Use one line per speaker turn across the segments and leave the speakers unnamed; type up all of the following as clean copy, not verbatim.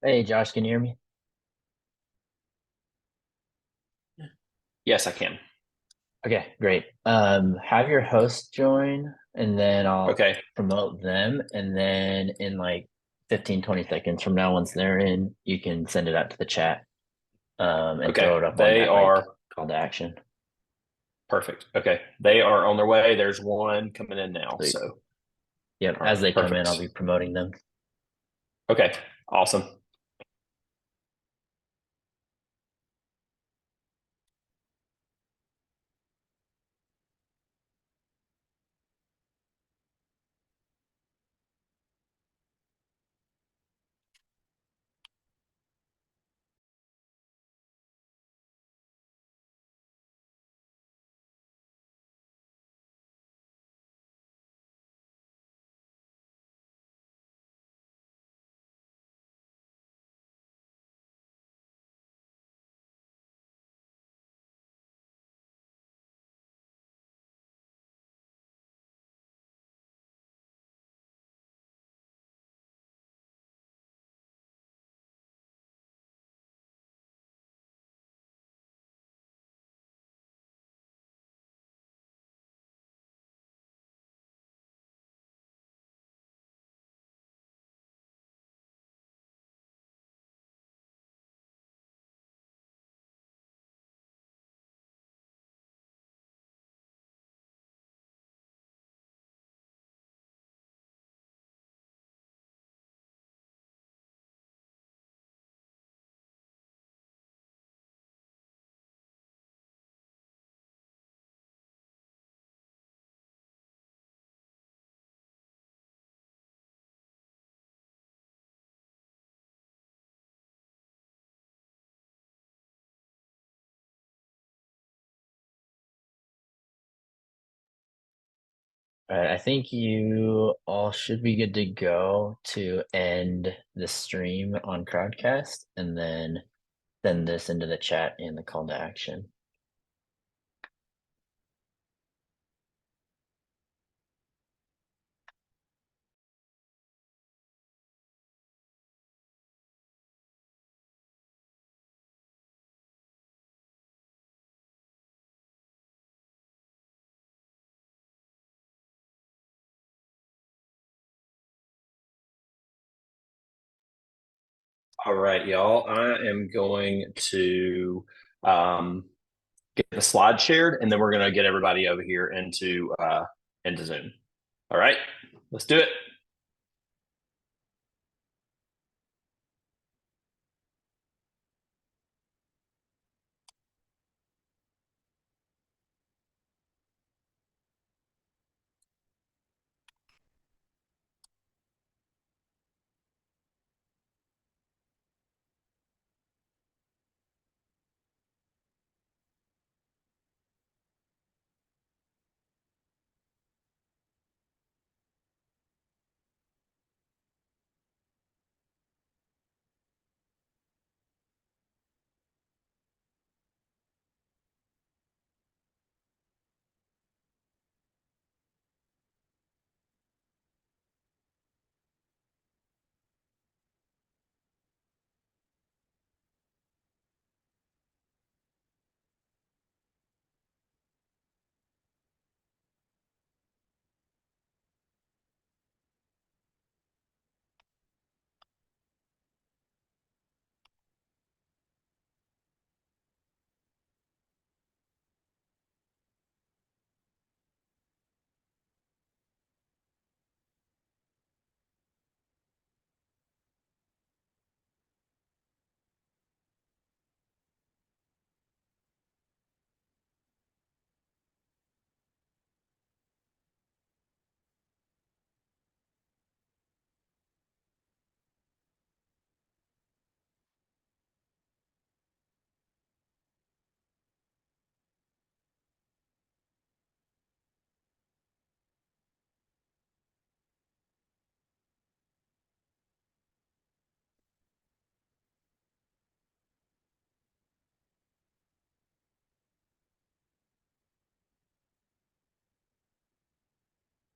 Hey Josh, can you hear me?
Yes, I can.
Okay, great. Have your host join and then I'll
Okay.
promote them and then in like 15, 20 seconds from now, once they're in, you can send it out to the chat and
Okay.
throw it up on
They
that like
are
call to action.
perfect. Okay. They are on their way. There's one coming in now.
Sweet.
So,
Yep,
all right.
as they come in, I'll
Perfect.
be promoting them.
Okay. Awesome.
All right, I think you all should be good to go to end the stream on Crowdcast and then send this into the chat and the call to action.
All right, y'all. I am going to um, get the slide shared, and then we're going to get everybody over here into Zoom. All right. Let's do it.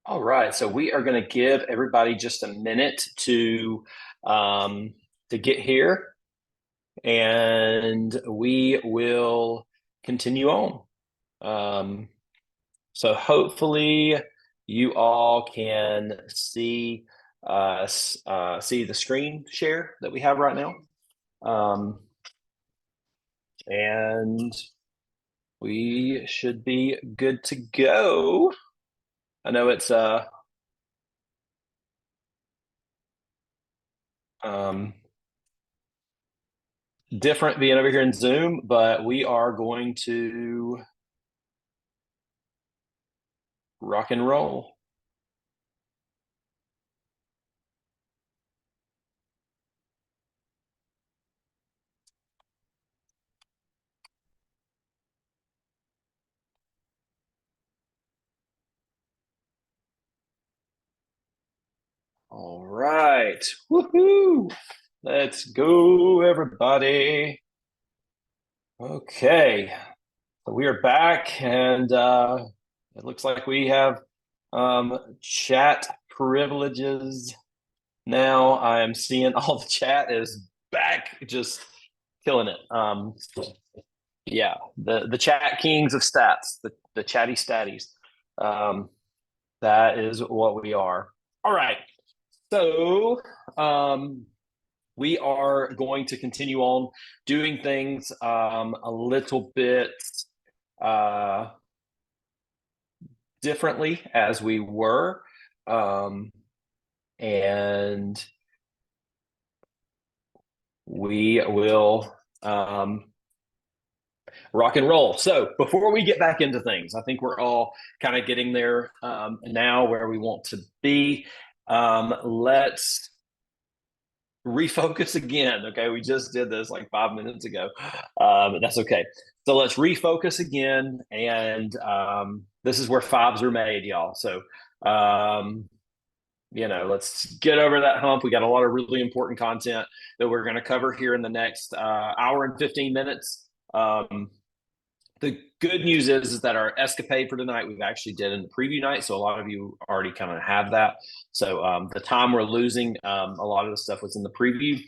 All right. So we are going to give everybody just a minute to um, to get here, and we will continue on. So hopefully you all can see the screen share that we have right now. And we should be good to go. I know it's different being over here in Zoom, but we are going to rock and roll. All right. Woohoo! Let's go, everybody. Okay. So we are back, and it looks like we have chat privileges now. I am seeing all the chat is back, just killing it. Yeah, the chat kings of stats, the chatty statties. That is what we are. All right. So we are going to continue on doing things a little bit uh, differently as we were. And we will rock and roll. So before we get back into things, I think we're all kind of getting there now where we want to be. Let's refocus again. Okay, we just did this like 5 minutes ago, but that's okay. So let's refocus again, and this is where fives are made, y'all. So let's get over that hump. We got a lot of really important content that we're going to cover here in the next hour and 15 minutes. The good news is that our escapade for tonight we've actually did in the preview night, so a lot of you already kind of have that. So the time we're losing, a lot of the stuff was in the preview.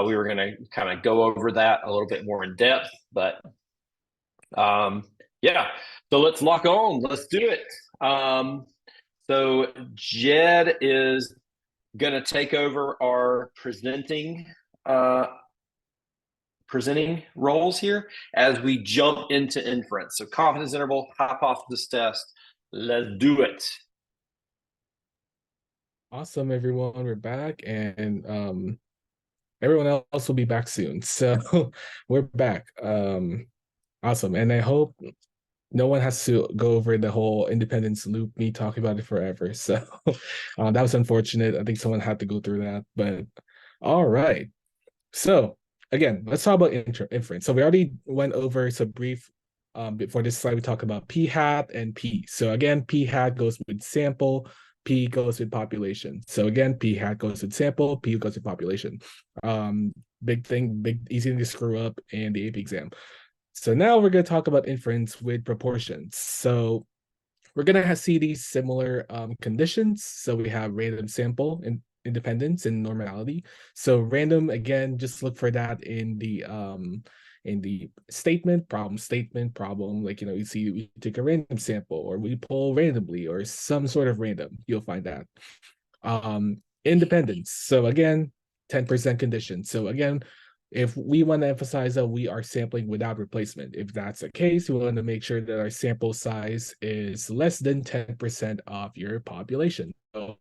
We were going to kind of go over that a little bit more in depth, but yeah. So let's lock on. Let's do it. So Jed is going to take over our presenting roles here as we jump into inference. So confidence interval, hypothesis test. Let's do it.
Awesome, everyone. We're back, and everyone else will be back soon. So we're back. Awesome. And I hope no one has to go over the whole independence loop, me talking about it forever. So that was unfortunate. I think someone had to go through that, but all right. So again, let's talk about inference. So we already went over some brief before this slide, we talk about p hat and p. So again, p hat goes with sample, p goes with population. So again, p hat goes with sample, p goes with population. Big thing, easy thing to screw up in the AP exam. So now we're going to talk about inference with proportions. So we're going to see these similar conditions. So we have random sample and independence and normality. So random, again, just look for that in the statement, problem. Like, you see we take a random sample or we pull randomly or some sort of random. You'll find that. Independence. So again, 10% condition. So again, if we want to emphasize that we are sampling without replacement, if that's the case, we want to make sure that our sample size is less than 10% of your population. So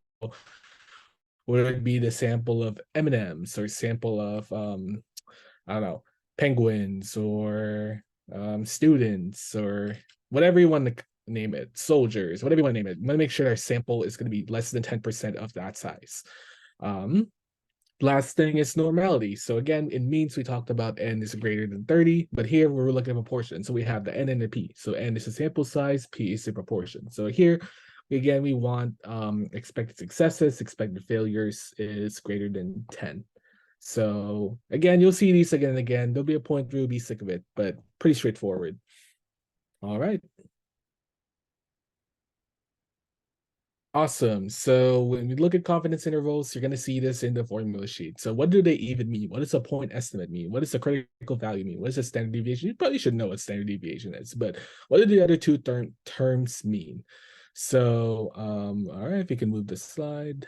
would it be the sample of M&Ms or sample of, I don't know, penguins or students or whatever you want to name it, soldiers, whatever you want to name it. We want to make sure our sample is going to be less than 10% of that size. Last thing is normality. So again, in means we talked about n is greater than 30, but here we're looking at proportion. So we have the n and the p. So n is the sample size, p is the proportion. So here, again, we want expected successes, expected failures is greater than 10. So again, you'll see these again and again. There'll be a point where you'll be sick of it, but pretty straightforward. All right. Awesome. So when we look at confidence intervals, you're going to see this in the formula sheet. So what do they even mean? What does a point estimate mean? What does a critical value mean? What is a standard deviation? You probably should know what standard deviation is, but what do the other two terms mean? So, all right, if you can move the slide.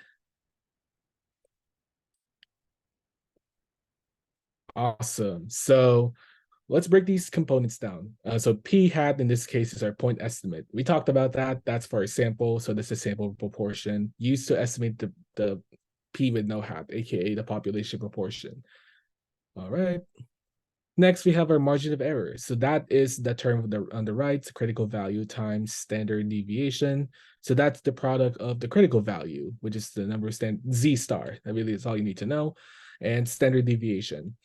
Awesome. So let's break these components down. So p hat in this case is our point estimate. We talked about that. That's for a sample. So this is sample proportion used to estimate the p with no hat, aka the population proportion. All right. Next, we have our margin of error. So that is the term on the right, critical value times standard deviation. So that's the product of the critical value, which is the number z star. That really is all you need to know, and standard deviation.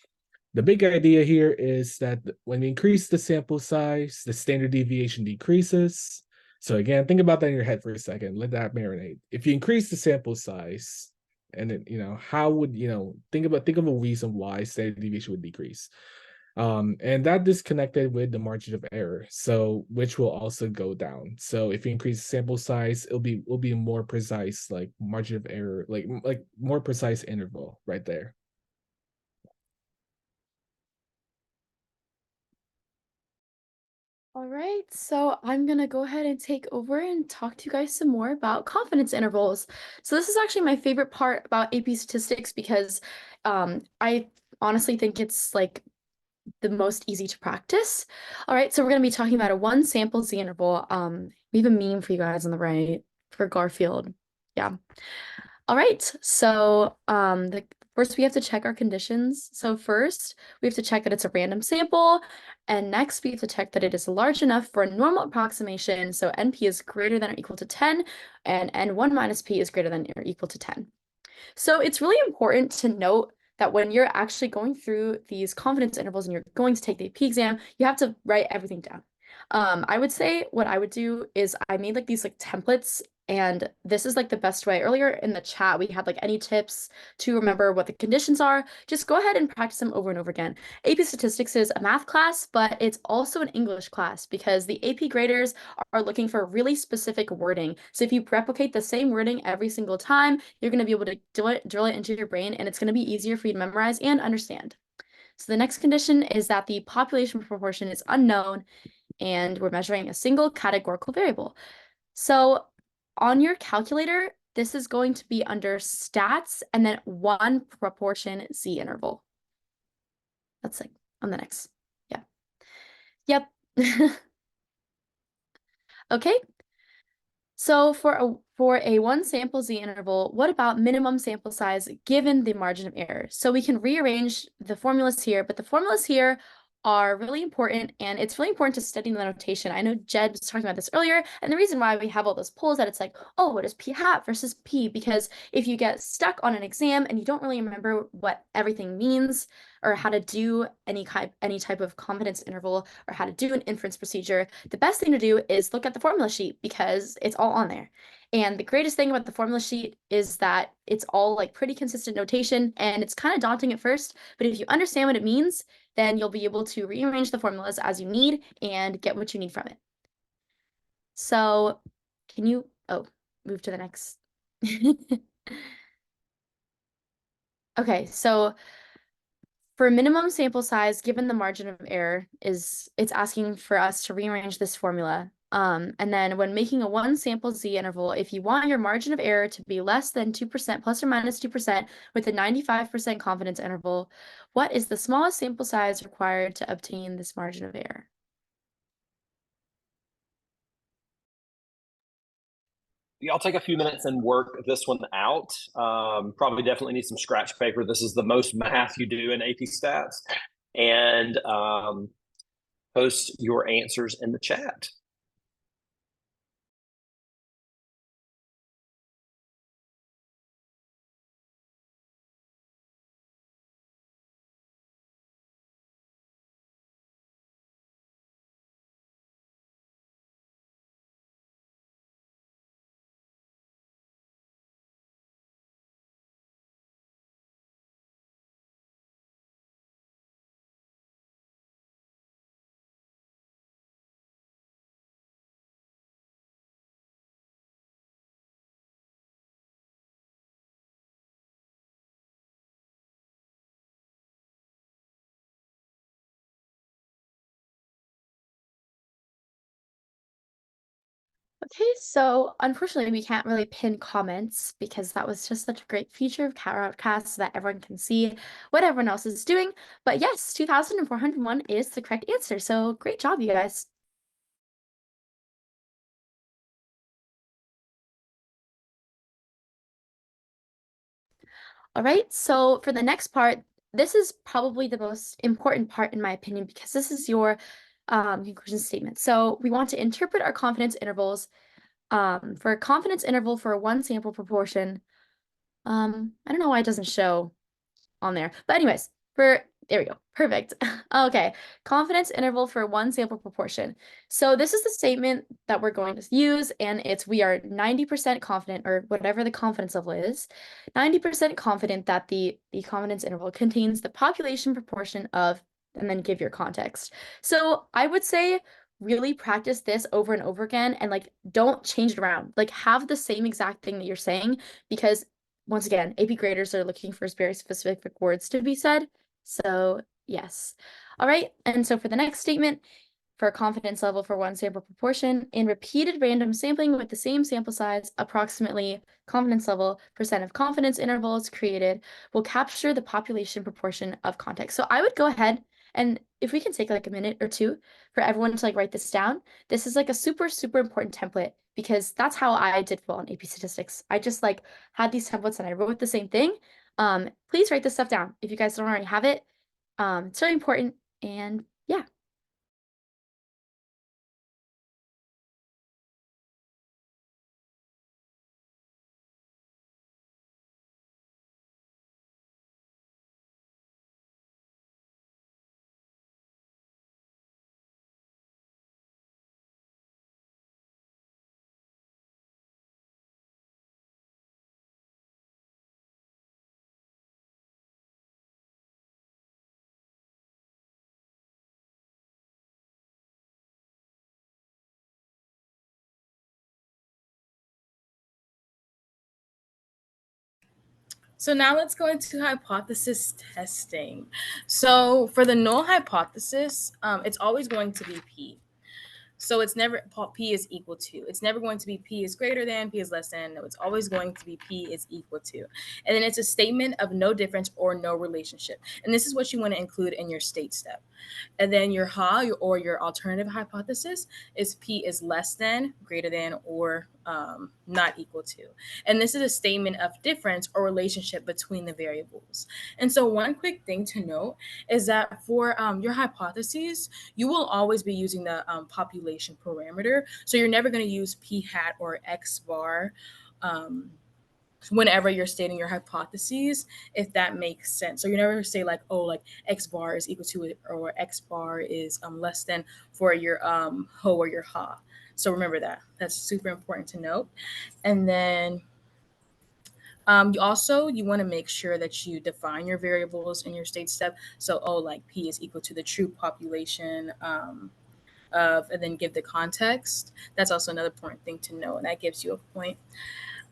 The big idea here is that when we increase the sample size, the standard deviation decreases. So again, think about that in your head for a second. Let that marinate. If you increase the sample size, and then how would think of a reason why standard deviation would decrease. And that is connected with the margin of error, so which will also go down. So if you increase sample size, it'll be a more precise like margin of error, like more precise interval right there.
All right, so I'm gonna go ahead and take over and talk to you guys some more about confidence intervals. So this is actually my favorite part about AP statistics because I honestly think it's like the most easy to practice. All right, so we're gonna be talking about a one sample Z interval. We have a meme for you guys on the right for Garfield. Yeah. All right, so first we have to check our conditions. So first, we have to check that it's a random sample, and next we have to check that it is large enough for a normal approximation. So NP is greater than or equal to 10, and N1 minus P is greater than or equal to 10. So it's really important to note that when you're actually going through these confidence intervals and you're going to take the AP exam, you have to write everything down. I would say what I would do is I made like these like templates, and this is like the best way. Earlier in the chat, we had like any tips to remember what the conditions are. Just go ahead and practice them over and over again. AP Statistics is a math class, but it's also an English class because the AP graders are looking for really specific wording. So if you replicate the same wording every single time, you're going to be able to drill it into your brain, and it's going to be easier for you to memorize and understand. So the next condition is that the population proportion is unknown, and we're measuring a single categorical variable. So on your calculator, this is going to be under stats and then one proportion Z interval. That's like on the next. Yeah. Yep. Okay. So for a one sample Z interval, what about minimum sample size given the margin of error? So we can rearrange the formulas here, but the formulas here are really important, and it's really important to study the notation. I know Jed was talking about this earlier, and the reason why we have all those polls that it's like, oh, what is P hat versus P? Because if you get stuck on an exam and you don't really remember what everything means or how to do any type of confidence interval or how to do an inference procedure, the best thing to do is look at the formula sheet because it's all on there. And the greatest thing about the formula sheet is that it's all like pretty consistent notation, and it's kind of daunting at first, but if you understand what it means, then you'll be able to rearrange the formulas as you need and get what you need from it. So can you, move to the next. Okay, so for minimum sample size, given the margin of error, it's asking for us to rearrange this formula. And then when making a one sample Z interval, if you want your margin of error to be less than 2%, plus or minus 2%, with a 95% confidence interval, what is the smallest sample size required to obtain this margin of error?
Y'all take a few minutes and work this one out. Probably definitely need some scratch paper. This is the most math you do in AP Stats. And post your answers in the chat.
Okay, so unfortunately, we can't really pin comments because that was just such a great feature of Crowdcast so that everyone can see what everyone else is doing. But yes, 2401 is the correct answer. So great job, you guys. All right, so for the next part, this is probably the most important part in my opinion because this is your conclusion statement. So we want to interpret our confidence intervals for a confidence interval for one sample proportion. I don't know why it doesn't show on there. But anyways, there we go. Perfect. Okay. Confidence interval for one sample proportion. So this is the statement that we're going to use, and it's we are 90% confident, or whatever the confidence level is, 90% confident that the confidence interval contains the population proportion of, and then give your context. So I would say really practice this over and over again and like don't change it around. Like have the same exact thing that you're saying because once again, AP graders are looking for very specific words to be said. So yes. All right. And so for the next statement, for a confidence level for one sample proportion, in repeated random sampling with the same sample size, approximately confidence level percent of confidence intervals created will capture the population proportion of context. So I would go ahead and if we can take like a minute or two for everyone to like write this down, this is like a super, super important template because that's how I did well in AP statistics. I just like had these templates and I wrote the same thing. Please write this stuff down if you guys don't already have it. It's really important. And yeah.
So now let's go into hypothesis testing. So for the null hypothesis, it's always going to be P. So it's never P is equal to. It's never going to be P is greater than, P is less than. No, it's always going to be P is equal to. And then it's a statement of no difference or no relationship. And this is what you want to include in your state step. And then your HA or your alternative hypothesis is P is less than, greater than, or not equal to. And this is a statement of difference or relationship between the variables. And so one quick thing to note is that for your hypotheses, you will always be using the population parameter. So you're never going to use P hat or X bar whenever you're stating your hypotheses, if that makes sense. So you never say like, oh, like X bar is equal to it or X bar is less than for your ho or your ha. So remember that. That's super important to note. And then you want to make sure that you define your variables in your state step. So, like P is equal to the true population of, and then give the context. That's also another important thing to know, and that gives you a point.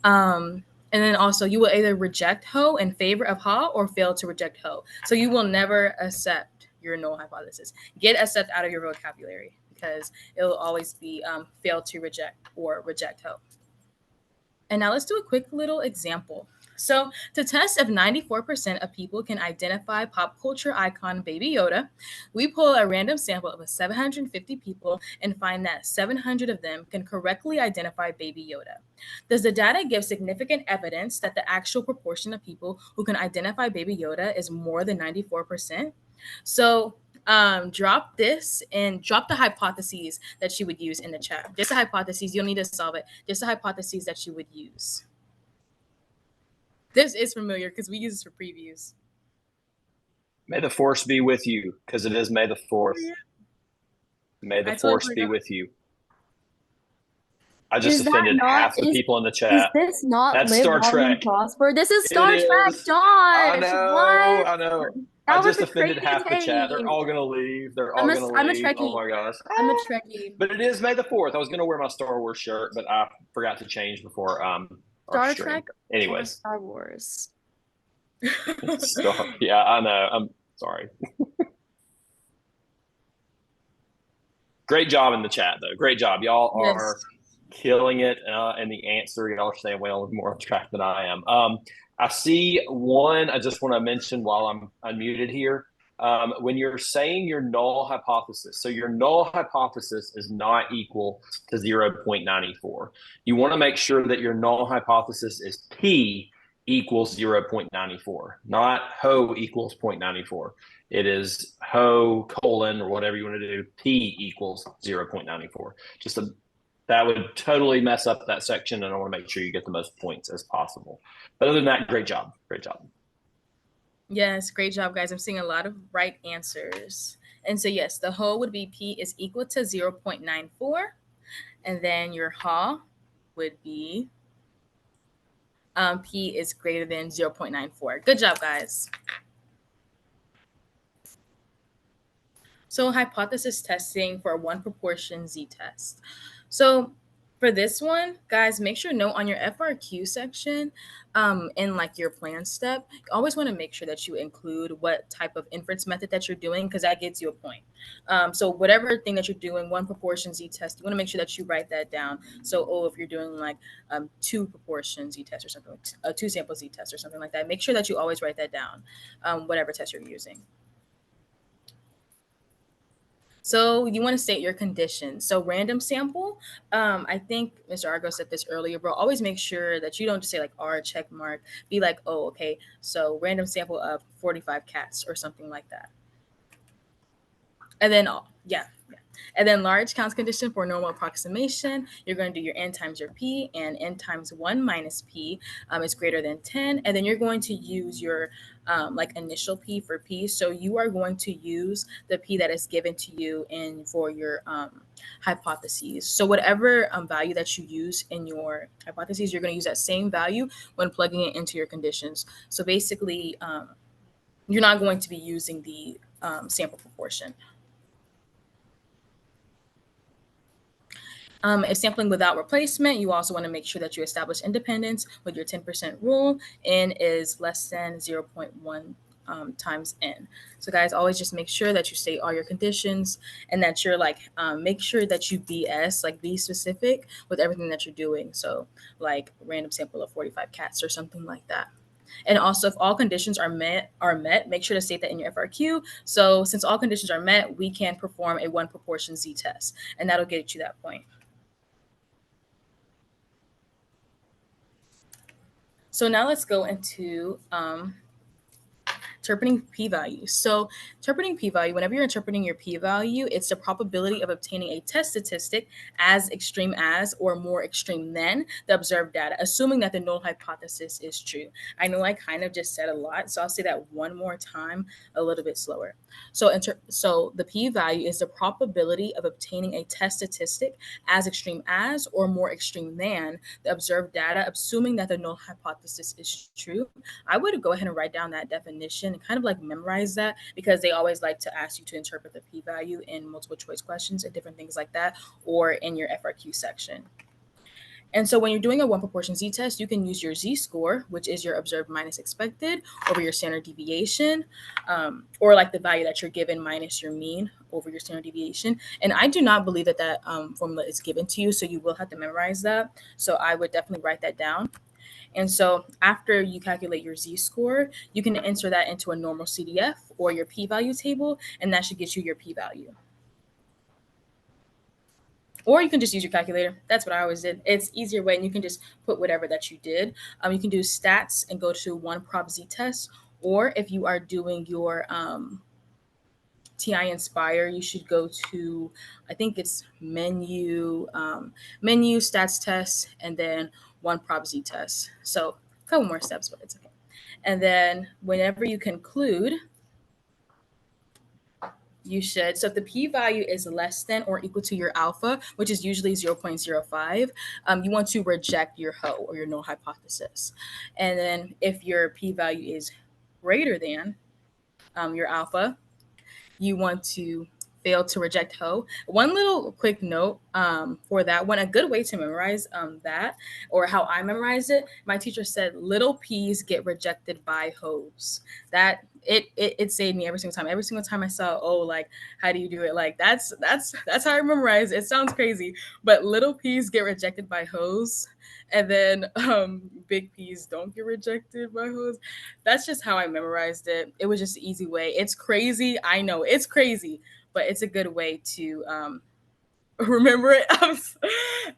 And then also you will either reject ho in favor of ha or fail to reject ho. So you will never accept your null hypothesis. Get accept out of your vocabulary because it will always be fail to reject or reject ho. And now let's do a quick little example. So to test if 94% of people can identify pop culture icon Baby Yoda, we pull a random sample of 750 people and find that 700 of them can correctly identify Baby Yoda. Does the data give significant evidence that the actual proportion of people who can identify Baby Yoda is more than 94%? So drop this and drop the hypotheses that you would use in the chat. Just the hypotheses, you'll need to solve it. Just the hypotheses that you would use. This is familiar because we use this for previews.
May the force be with you, because it is May the 4th. May the force be with you. I just offended half the people in the chat.
Is this not
That's
Live
Star
Long
Trek.
and Prosper? This is Star Trek, Josh.
I know.
What?
I know.
That
I
was
just offended
crazy
half the chat. They're
take.
all gonna leave. They're all
I'm a
gonna leave.
Trekkie.
Oh my gosh.
I'm a Trekkie.
But it is May the 4th. I was gonna wear my Star Wars shirt, but I forgot to change before our
Star
stream.
Trek or
Anyways.
Star Wars.
Yeah, I know. I'm sorry. Great job in the chat, though. Great job. Y'all are killing it, and the answer, y'all are staying well more on track than I am. I see one I just want to mention while I'm unmuted here. When you're saying your null hypothesis, so your null hypothesis is not equal to 0.94. You want to make sure that your null hypothesis is P equals 0.94, not ho equals 0.94. It is ho colon or whatever you want to do, P equals 0.94. That would totally mess up that section, and I want to make sure you get the most points as possible. But other than that, great job. Great job.
Yes, great job, guys. I'm seeing a lot of right answers. And so, yes, the ho would be P is equal to 0.94. And then your ha would be P is greater than 0.94. Good job, guys. So hypothesis testing for one proportion z-test. So for this one, guys, make sure note on your FRQ section, in like your plan step, you always want to make sure that you include what type of inference method that you're doing, because that gets you a point. So whatever thing that you're doing, one proportion z-test, you want to make sure that you write that down. So, if you're doing like two proportion z-test or something, a two sample z-test or something like that, make sure that you always write that down, whatever test you're using. So you want to state your conditions. So random sample, I think Mr. Argo said this earlier, bro. Always make sure that you don't just say like R check mark. Be like, oh, okay, so random sample of 45 cats or something like that. And then, yeah. And then large counts condition for normal approximation, you're going to do your n times your p, and n times 1 minus p is greater than 10. And then you're going to use your like initial p for p. So you are going to use the p that is given to you for your hypotheses. So whatever value that you use in your hypotheses, you're going to use that same value when plugging it into your conditions. So basically, you're not going to be using the sample proportion. If sampling without replacement, you also want to make sure that you establish independence with your 10% rule. N is less than 0.1 times N. So guys, always just make sure that you state all your conditions, and that you're like, make sure that you BS, like be specific with everything that you're doing. So like random sample of 45 cats or something like that. And also, if all conditions are met, make sure to state that in your FRQ. So since all conditions are met, we can perform a one proportion z-test, and that'll get you that point. So now let's go into interpreting p-values. So interpreting p-value, whenever you're interpreting your p-value, it's the probability of obtaining a test statistic as extreme as or more extreme than the observed data, assuming that the null hypothesis is true. I know I kind of just said a lot, so I'll say that one more time a little bit slower. So the p-value is the probability of obtaining a test statistic as extreme as or more extreme than the observed data, assuming that the null hypothesis is true. I would go ahead and write down that definition and kind of like memorize that, because they always like to ask you to interpret the p-value in multiple choice questions and different things like that, or in your FRQ section. And so when you're doing a one proportion z-test, you can use your z-score, which is your observed minus expected over your standard deviation, or like the value that you're given minus your mean over your standard deviation. And I do not believe that that formula is given to you, so you will have to memorize that. So I would definitely write that down. And so after you calculate your z-score, you can enter that into a normal CDF or your p-value table, and that should get you your p-value. Or you can just use your calculator. That's what I always did. It's easier way, and you can just put whatever that you did. You can do stats and go to one prop z-test, or if you are doing your TI Inspire, you should go to, I think it's menu, stats test, and then one prop z test. So a couple more steps, but it's okay. And then whenever you conclude, you should, so if the p-value is less than or equal to your alpha, which is usually 0.05, you want to reject your HO, or your null hypothesis. And then if your p-value is greater than your alpha, you want to fail to reject HO. One little quick note for that one, a good way to memorize that, or how I memorize it, my teacher said little p's get rejected by HOs. That it saved me every single time. Every single time I saw, oh, like, how do you do it? Like, that's how I memorize. It sounds crazy, but little P's get rejected by hoes, and then big P's don't get rejected by hoes. That's just how I memorized it. It was just an easy way. It's crazy. I know it's crazy, but it's a good way to remember it.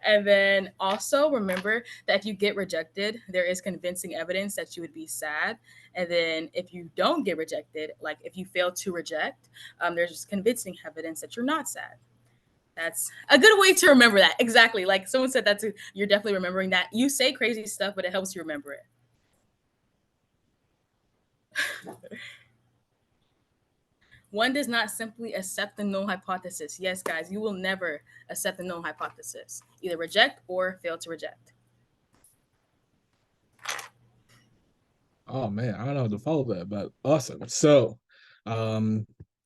And then also remember that if you get rejected, there is convincing evidence that you would be sad. And then if you don't get rejected, like if you fail to reject, there's convincing evidence that you're not sad. That's a good way to remember that. Exactly. Like someone said, you're definitely remembering that. You say crazy stuff, but it helps you remember it. One does not simply accept the null hypothesis. Yes, guys, you will never accept the null hypothesis. Either reject or fail to reject.
Oh man, I don't know how to follow that, but awesome. So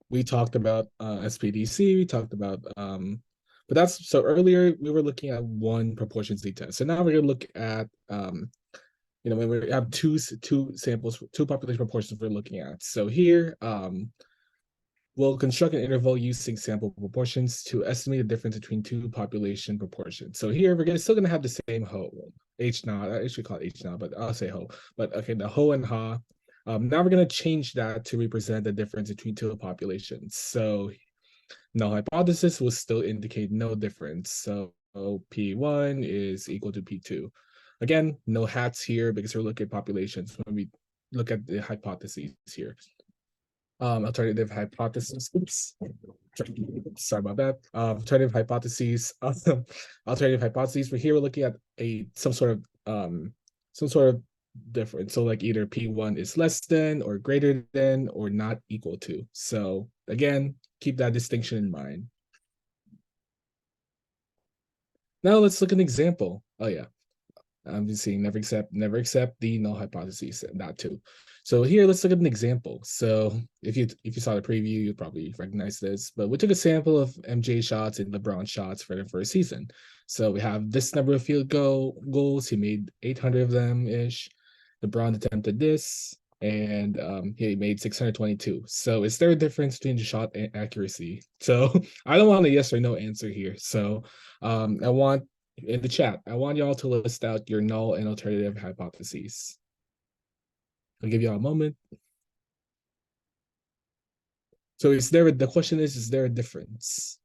we talked about SPDC, we talked about but that's so earlier we were looking at one proportionality test. So now we're gonna look at when we have two samples, two population proportions we're looking at. So here we'll construct an interval using sample proportions to estimate the difference between two population proportions. So here still gonna have the same ho, H naught. I should call it H naught, but I'll say ho. But okay, the ho and ha. Now we're gonna change that to represent the difference between two populations. So null hypothesis will still indicate no difference. So P1 is equal to P2. Again, no hats here because we're looking at populations when we look at the hypotheses here. Alternative hypothesis. Oops. Sorry about that. Alternative hypotheses. Alternative hypotheses. But here we're looking at some sort of difference. So like either P1 is less than or greater than or not equal to. So again, keep that distinction in mind. Now let's look at an example. Oh yeah. I'm just seeing never accept the null hypotheses, that too. So here, let's look at an example. So if you saw the preview, you'll probably recognize this, but we took a sample of MJ shots and LeBron shots for the first season. So we have this number of field goals. He made 800 of them-ish. LeBron attempted this, and he made 622. So is there a difference between the shot and accuracy? So I don't want a yes or no answer here. So I want in the chat, I want y'all to list out your null and alternative hypotheses. I'll give y'all a moment. So the question is there a difference?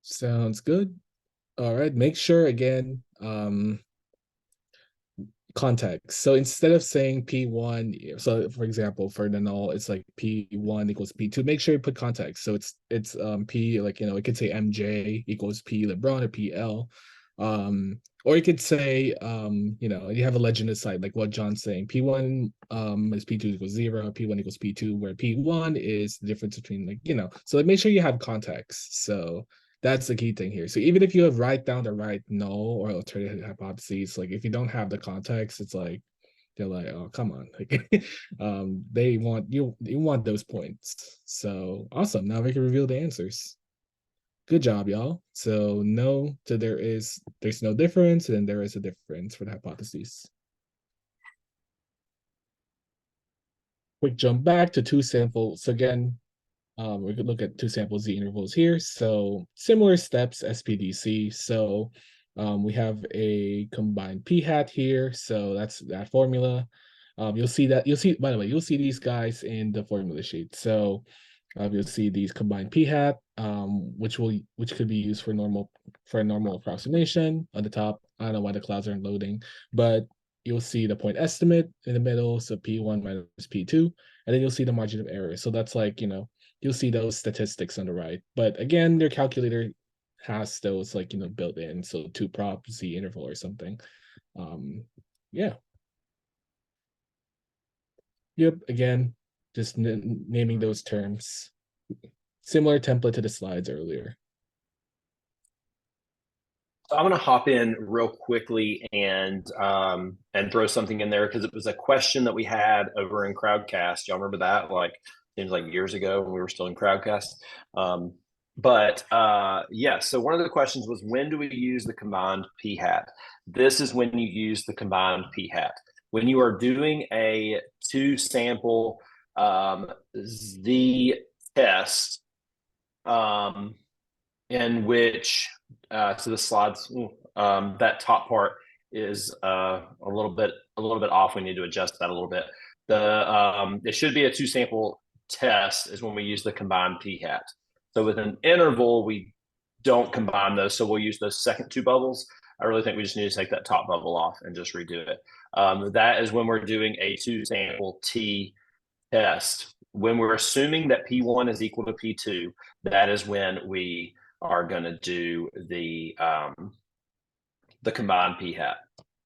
Sounds good. All right, make sure again, context. So instead of saying P1, so for example, for the null, it's like P1 equals P2. Make sure you put context. So it's P, like, it could say MJ equals P LeBron or PL. Or you could say, you have a legend aside, like what John's saying. P1 is P2 equals 0, P1 equals P2, where P1 is the difference between, so like make sure you have context. So that's the key thing here. So even if you write down the right null or alternative hypotheses, like if you don't have the context, it's like they're like, oh, come on. Like they want you want those points. So awesome. Now we can reveal the answers. Good job, y'all. So no, so there's no difference, and then there is a difference for the hypotheses. Quick jump back to two samples. So again, we could look at two sample Z intervals here. So similar steps, SPDC. So we have a combined P hat here. So that's that formula. You'll see, by the way, you'll see these guys in the formula sheet. So you'll see these combined P hat, which could be used for a normal approximation on the top. I don't know why the clouds aren't loading, but you'll see the point estimate in the middle. So P1 minus P2, and then you'll see the margin of error. So that's like, you'll see those statistics on the right. But again, their calculator has those built in. So 2 prop Z interval or something. Yeah. Yep. Again, just naming those terms. Similar template to the slides earlier.
So I'm going to hop in real quickly and throw something in there because it was a question that we had over in Crowdcast. Y'all remember that? Like seems like years ago when we were still in Crowdcast. Yeah. So one of the questions was, when do we use the combined p hat? This is when you use the combined p hat. When you are doing a 2-sample Z test, in which so the slides, that top part is a little bit off. We need to adjust that a little bit. It should be a 2-sample test is when we use the combined p hat. So with an interval, we don't combine those. So we'll use those second 2 bubbles. I really think we just need to take that top bubble off and just redo it. That is when we're doing a 2-sample T test. When we're assuming that P1 is equal to P2, that is when we are going to do the combined p hat.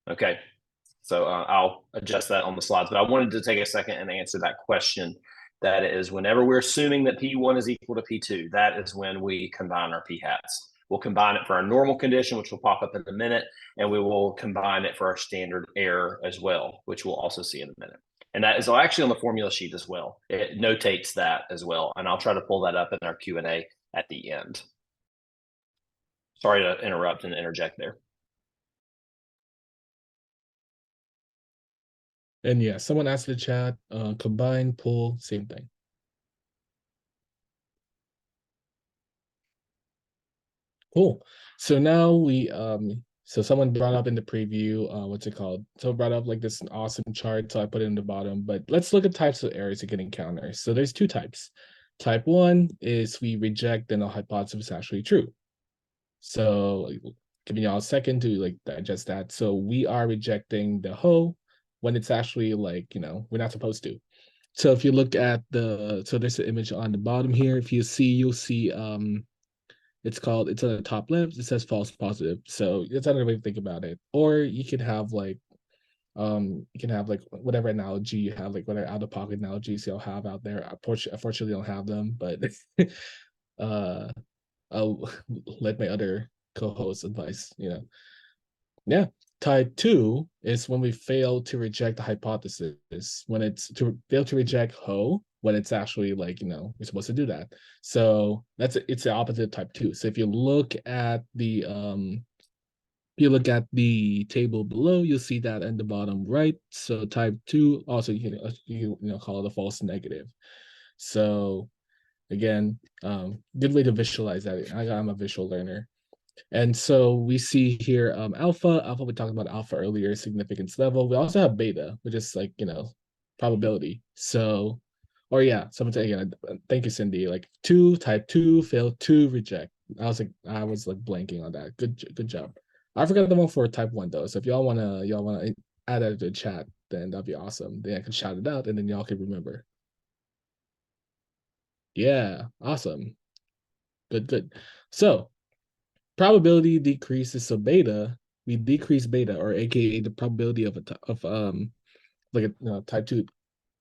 Okay, so I'll adjust that on the slides, but I wanted to take a second and answer that question. That is, whenever we're assuming that P1 is equal to P2, that is when we combine our p hats. We'll combine it for our normal condition, which will pop up in a minute, and we will combine it for our standard error as well, which we'll also see in a minute. And that is actually on the formula sheet as well. It notates that as well, and I'll try to pull that up in our Q&A at the end. Sorry to interrupt and interject there.
And yeah, someone asked in the chat, combine, pull, same thing. Cool. So now we so someone brought up in the preview, what's it called? So brought up like this awesome chart, so I put it in the bottom. But let's look at types of errors you can encounter. So there's 2 types. Type 1 is we reject the null hypothesis is actually true. So giving y'all a second to like digest that. So we are rejecting the ho when it's actually like, we're not supposed to. So if you look at so there's an image on the bottom here. If you see, you'll see it's on the top left, it says false positive. So that's another way to think about it. Or you can have like whatever analogy you have, like whatever out-of-pocket analogies you'll have out there. Unfortunately don't have them, but I'll let my other co-hosts advise, Yeah. Type 2 is when we fail to reject the hypothesis, when it's to fail to reject ho, when it's actually like, we're supposed to do that. So it's the opposite of type 2. So if you look at the table below, you'll see that in the bottom right. So type 2 also you call it a false negative. So again, good way to visualize that. I'm a visual learner. And so we see here alpha, we talked about alpha earlier, significance level. We also have beta, which is like, probability. So, or yeah, someone say again, thank you, Cindy. Like type 2, fail 2, reject. I was like blanking on that. Good job. I forgot the one for type 1 though. So if y'all wanna add that to the chat, then that'd be awesome. Then I can shout it out and then y'all can remember. Yeah, awesome. Good. So probability decreases. So beta, we decrease beta, or aka the probability of a type 2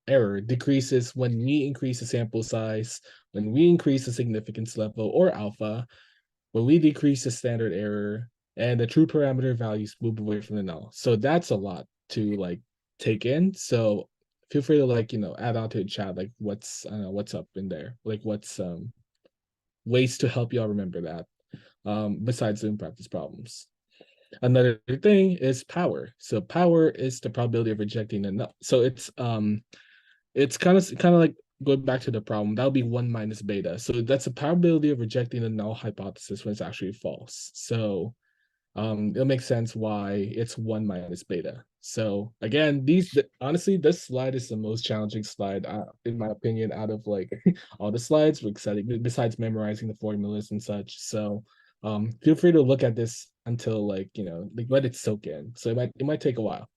error decreases when we increase the sample size, when we increase the significance level, or alpha, when we decrease the standard error, and the true parameter values move away from the null. So that's a lot to like take in. So feel free to add on to the chat like what's up in there, like what's ways to help y'all remember that. Besides the practice problems. Another thing is power. So power is the probability of rejecting a null. So it's kind of like going back to the problem. That would be 1 minus beta. So that's the probability of rejecting a null hypothesis when it's actually false. So it'll make sense why it's 1 minus beta. So again, honestly, this slide is the most challenging slide, in my opinion, out of like all the slides, besides memorizing the formulas and such. So feel free to look at this until like let it soak in. So it might take a while.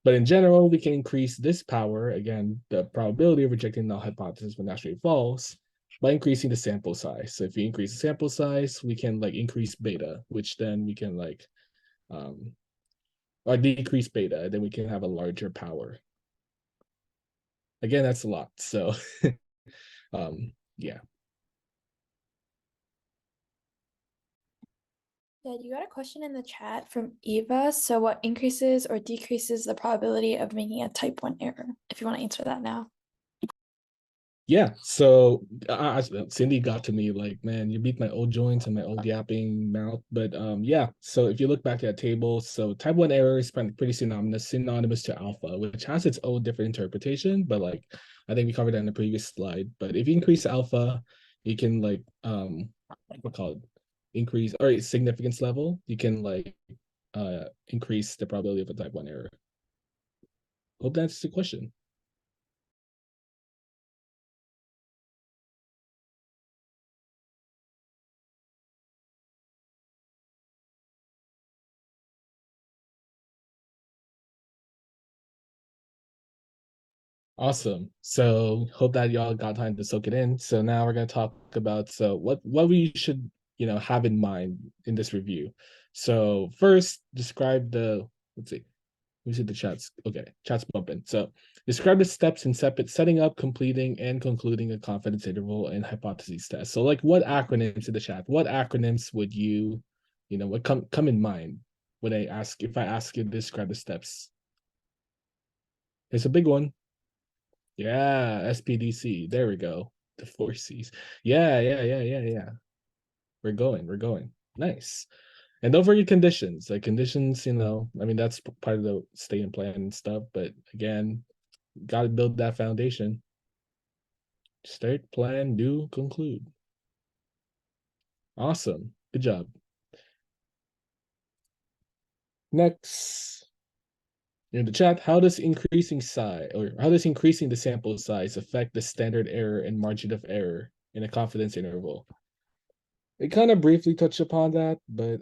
But in general, we can increase this power, again, the probability of rejecting null hypothesis when actually false, by increasing the sample size. So if we increase the sample size, we can like increase beta, which then we can like or decrease beta, then we can have a larger power. again, that's a lot. So yeah.
Yeah, you got a question in the chat from Eva. So what increases or decreases the probability of making a type 1 error? If you want to answer that now.
Yeah, so Cindy got to me like, man, you beat my old joints and my old yapping mouth. But yeah, so if you look back at that table, so type 1 error is pretty synonymous to alpha, which has its own different interpretation, but like I think we covered that in the previous slide. But if you increase alpha, you can like what call it, increase or significance level, you can like increase the probability of a type 1 error. Hope that's the question. Awesome. So hope that y'all got time to soak it in. So now we're gonna talk about what we should have in mind in this review. So first, describe the let's see. Let me see the chats. Okay, chat's bumping. So describe the steps in setting up, completing, and concluding a confidence interval and hypotheses test. So like what acronyms in the chat? What acronyms would what come in mind when if I ask you to describe the steps? It's a big one. Yeah, SPDC. There we go. The four C's. Yeah. We're going. Nice. And don't forget conditions. Like conditions, I mean, that's part of the stay and plan and stuff. But again, got to build that foundation. Start, plan, do, conclude. Awesome. Good job. Next, in the chat, how does increasing the sample size affect the standard error and margin of error in a confidence interval? It kind of briefly touched upon that, but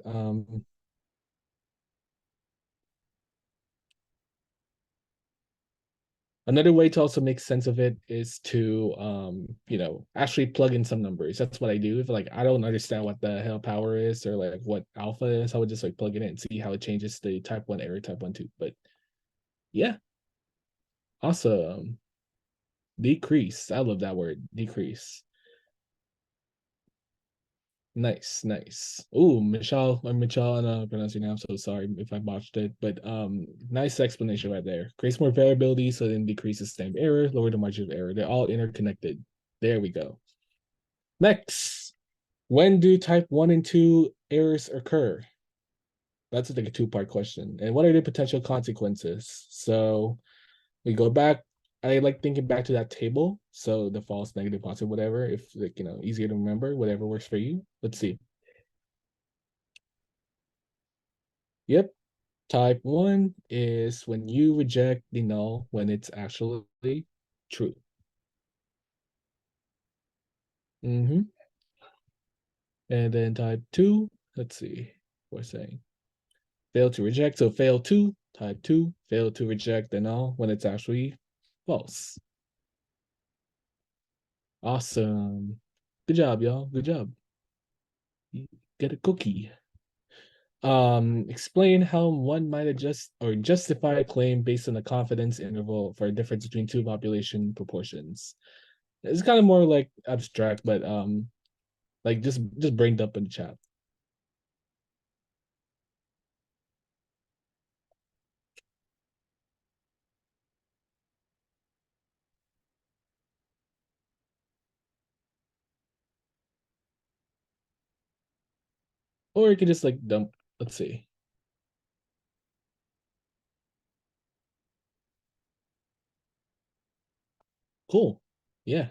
another way to also make sense of it is to actually plug in some numbers. That's what I do. If like I don't understand what the hell power is or like what alpha is, I would just like plug it in and see how it changes the type 1 error, type 1, 2. But yeah, awesome. Decrease. I love that word. Decrease. Nice. Oh, Michelle, I'm not pronouncing it. I'm so sorry if I botched it, but nice explanation right there. Creates more variability, so then decreases standard error, lower the margin of error. They're all interconnected. There we go. Next, when do type 1 and 2 errors occur? That's like a two-part question. And what are the potential consequences? So we go back. I like thinking back to that table. So the false, negative, positive, whatever. If like easier to remember, whatever works for you. Let's see. Yep. Type 1 is when you reject the null when it's actually true. And then type 2, let's see, we're saying fail to reject. So fail to, type 2, fail to reject the null when it's actually false. Awesome. Good job, y'all. Good job. You get a cookie. Explain how one might adjust or justify a claim based on a confidence interval for a difference between two population proportions. It's kind of more like abstract, but like just brain dump in the chat. Or you could just like dump, let's see. Cool. Yeah.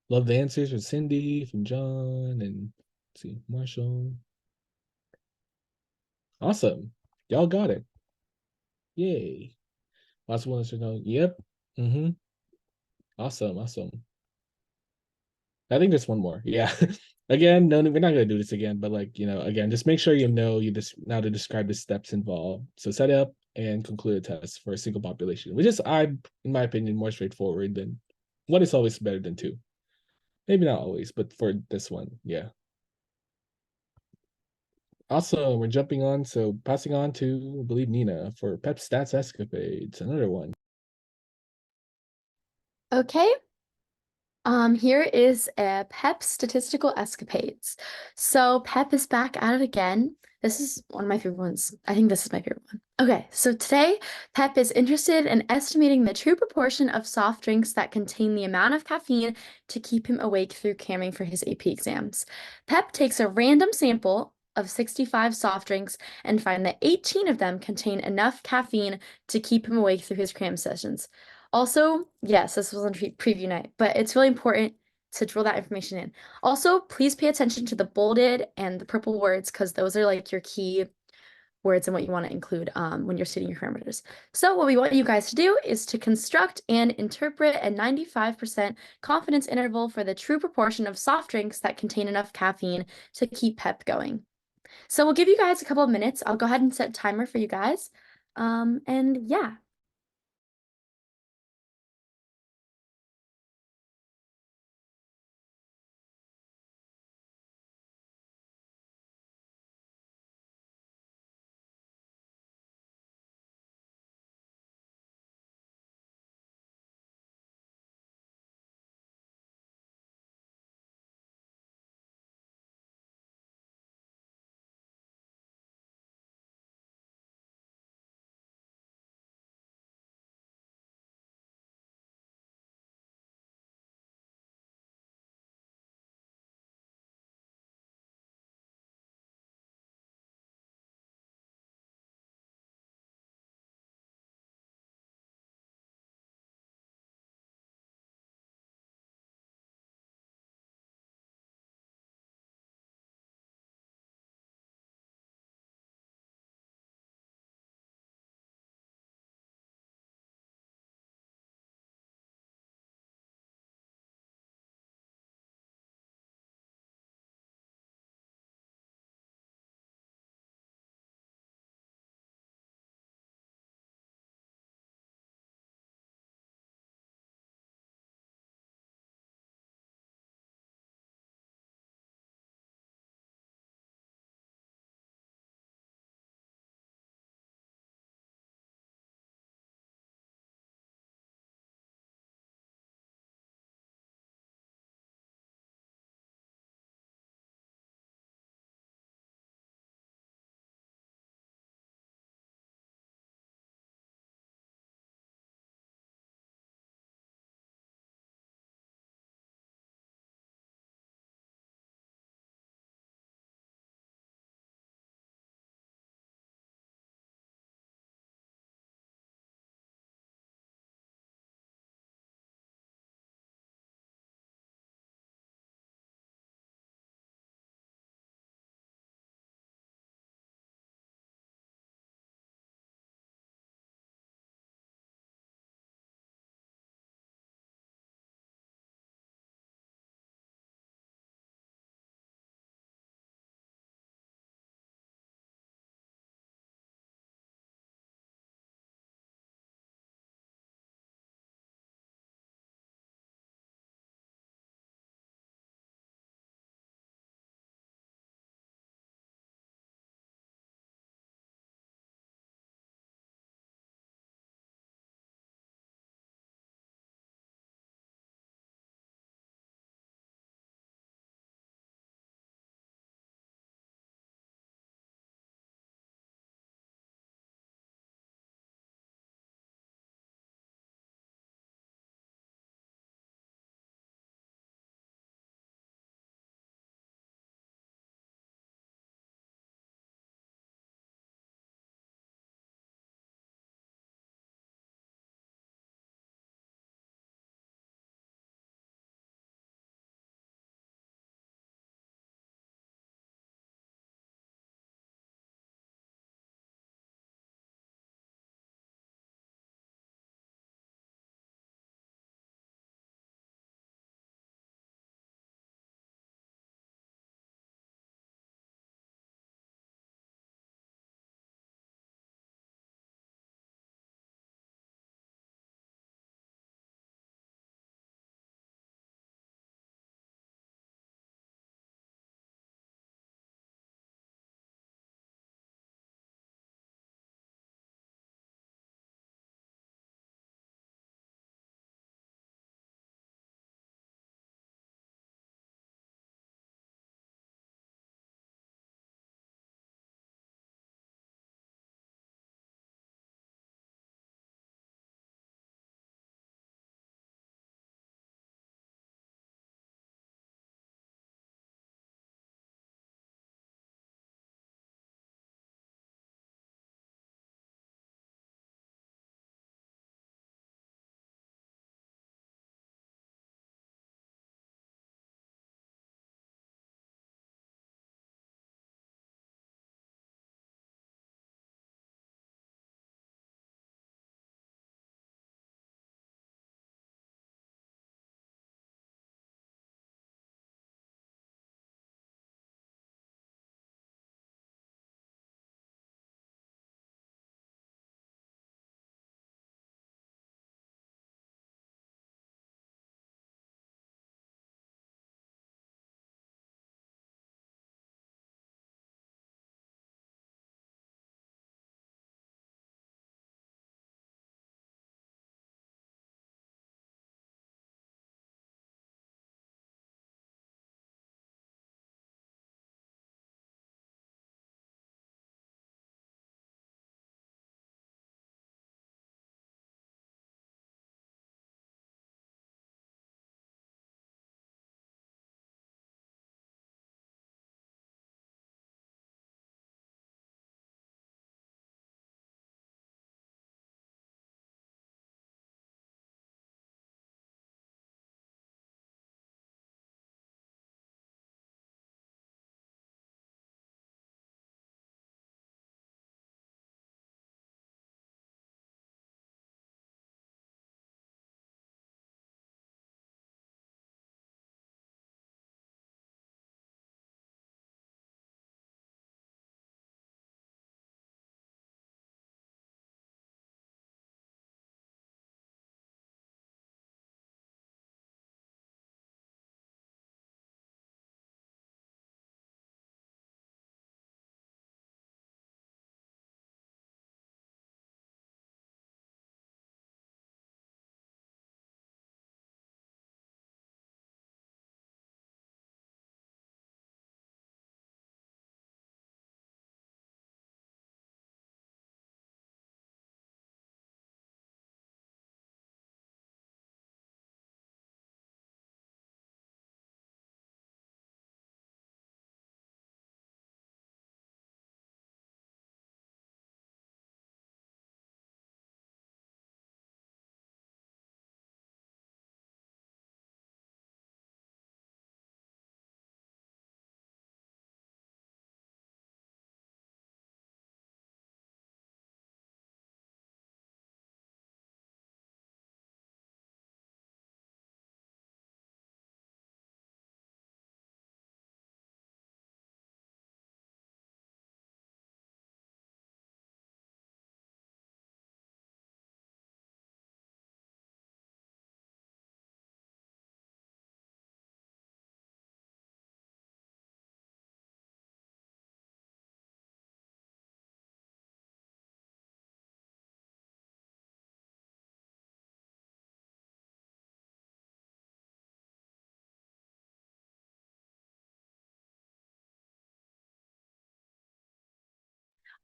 Love the answers from Cindy, from John, and let's see, Marshall. Awesome. Y'all got it. Yay. Last one to know. Yep. Awesome. I think there's one more. Yeah. Again, no, we're not gonna do this again, but like, again, just make sure you just now to describe the steps involved. So set up and conclude a test for a single population, which is in my opinion, more straightforward than one is always better than two. Maybe not always, but for this one, yeah. Also, we're jumping on, so passing on to, I believe, Nina for Pep Stats Escapades, another one.
Okay. Here is a PEP statistical escapades. So PEP is back at it again. This is one of my favorite ones. I think this is my favorite one. Okay, so today PEP is interested in estimating the true proportion of soft drinks that contain the amount of caffeine to keep him awake through cramming for his AP exams. PEP takes a random sample of 65 soft drinks and find that 18 of them contain enough caffeine to keep him awake through his cram sessions. Also, yes, this was on preview night, but it's really important to drill that information in. Also, please pay attention to the bolded and the purple words because those are like your key words and what you want to include when you're stating your parameters. So what we want you guys to do is to construct and interpret a 95% confidence interval for the true proportion of soft drinks that contain enough caffeine to keep PEP going. So we'll give you guys a couple of minutes. I'll go ahead and set a timer for you guys. And yeah.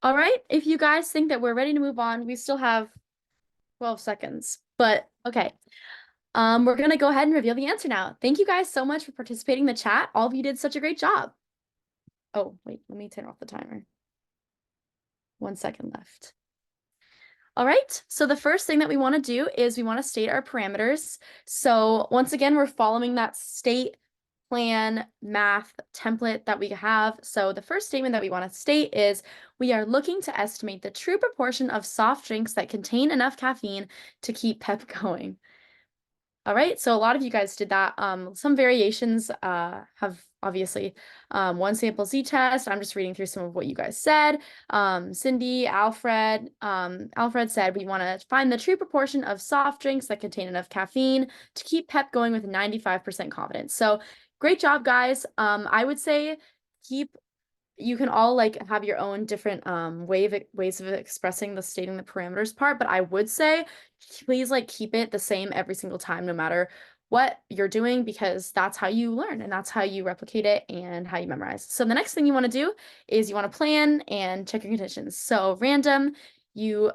All right, if you guys think that we're ready to move on, we still have 12 seconds, but okay. We're gonna go ahead and reveal the answer now. Thank you guys so much for participating in the chat. All of you did such a great job. Oh, wait, let me turn off the timer. 1 second left. All right, so the first thing that we want to do is we want to state our parameters. So once again, we're following that state plan math template that we have. So the first statement that we want to state is we are looking to estimate the true proportion of soft drinks that contain enough caffeine to keep pep going. All right, so a lot of you guys did that. Some variations have obviously one sample Z test. I'm just reading through some of what you guys said. Cindy, Alfred said we want to find the true proportion of soft drinks that contain enough caffeine to keep pep going with 95% confidence. So great job, guys. I would say you can all like have your own different ways of expressing the stating the parameters part, but I would say please like keep it the same every single time, no matter what you're doing, because that's how you learn and that's how you replicate it and how you memorize. So the next thing you want to do is you want to plan and check your conditions. So random, you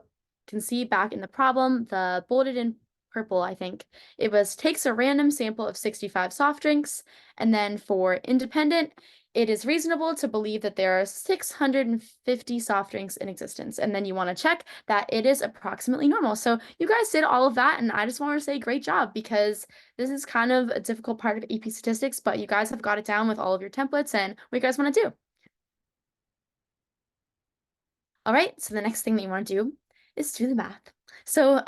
can see back in the problem, the bolded in purple, I think it was takes a random sample of 65 soft drinks, and then for independent, it is reasonable to believe that there are 650 soft drinks in existence. And then you want to check that it is approximately normal. So you guys did all of that, and I just want to say great job, because this is kind of a difficult part of AP statistics, but you guys have got it down with all of your templates and what you guys want to do. All right, so the next thing that you want to do is do the math. So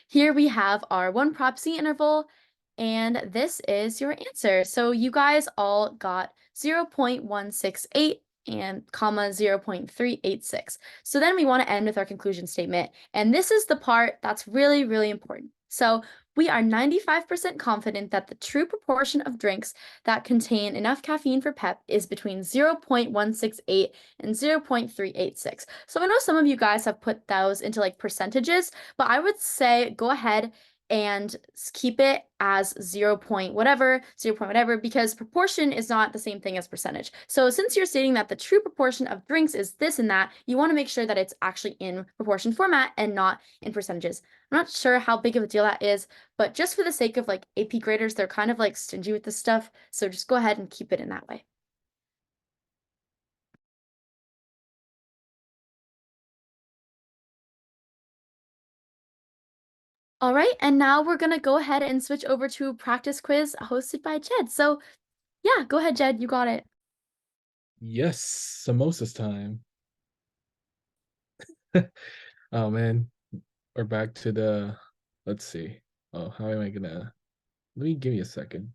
here we have our one prop C interval, and this is your answer. So you guys all got 0.168 and comma 0.386. So then we want to end with our conclusion statement. And this is the part that's really, really important. So we are 95% confident that the true proportion of drinks that contain enough caffeine for PEP is between 0.168 and 0.386. So I know some of you guys have put those into like percentages, but I would say go ahead and keep it as 0 point whatever, because proportion is not the same thing as percentage. So since you're stating that the true proportion of drinks is this and that, you want to make sure that it's actually in proportion format and not in percentages. I'm not sure how big of a deal that is, but just for the sake of like AP graders, they're kind of like stingy with this stuff. So just go ahead and keep it in that way. All right, and now we're gonna go ahead and switch over to a practice quiz hosted by Jed. So yeah, go ahead, Jed, you got it.
Yes, samosas time. Oh man, we're back to the, let's see. Oh, how am I gonna, let me give you a second.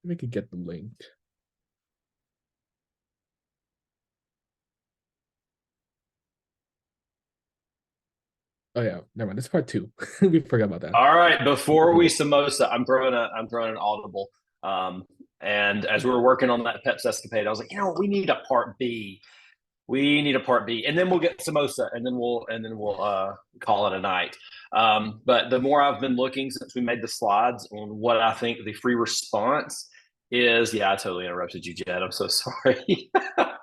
We could get them linked. Oh yeah, never mind. It's part 2. We forgot about that.
All right, before we samosa, I'm throwing an audible. And as we were working on that Pep's Escapade, I was like, we need a part B. We need a part B, and then we'll get samosa, and then we'll call it a night. But the more I've been looking since we made the slides on what I think the free response is, yeah, I totally interrupted you, Jed. I'm so sorry.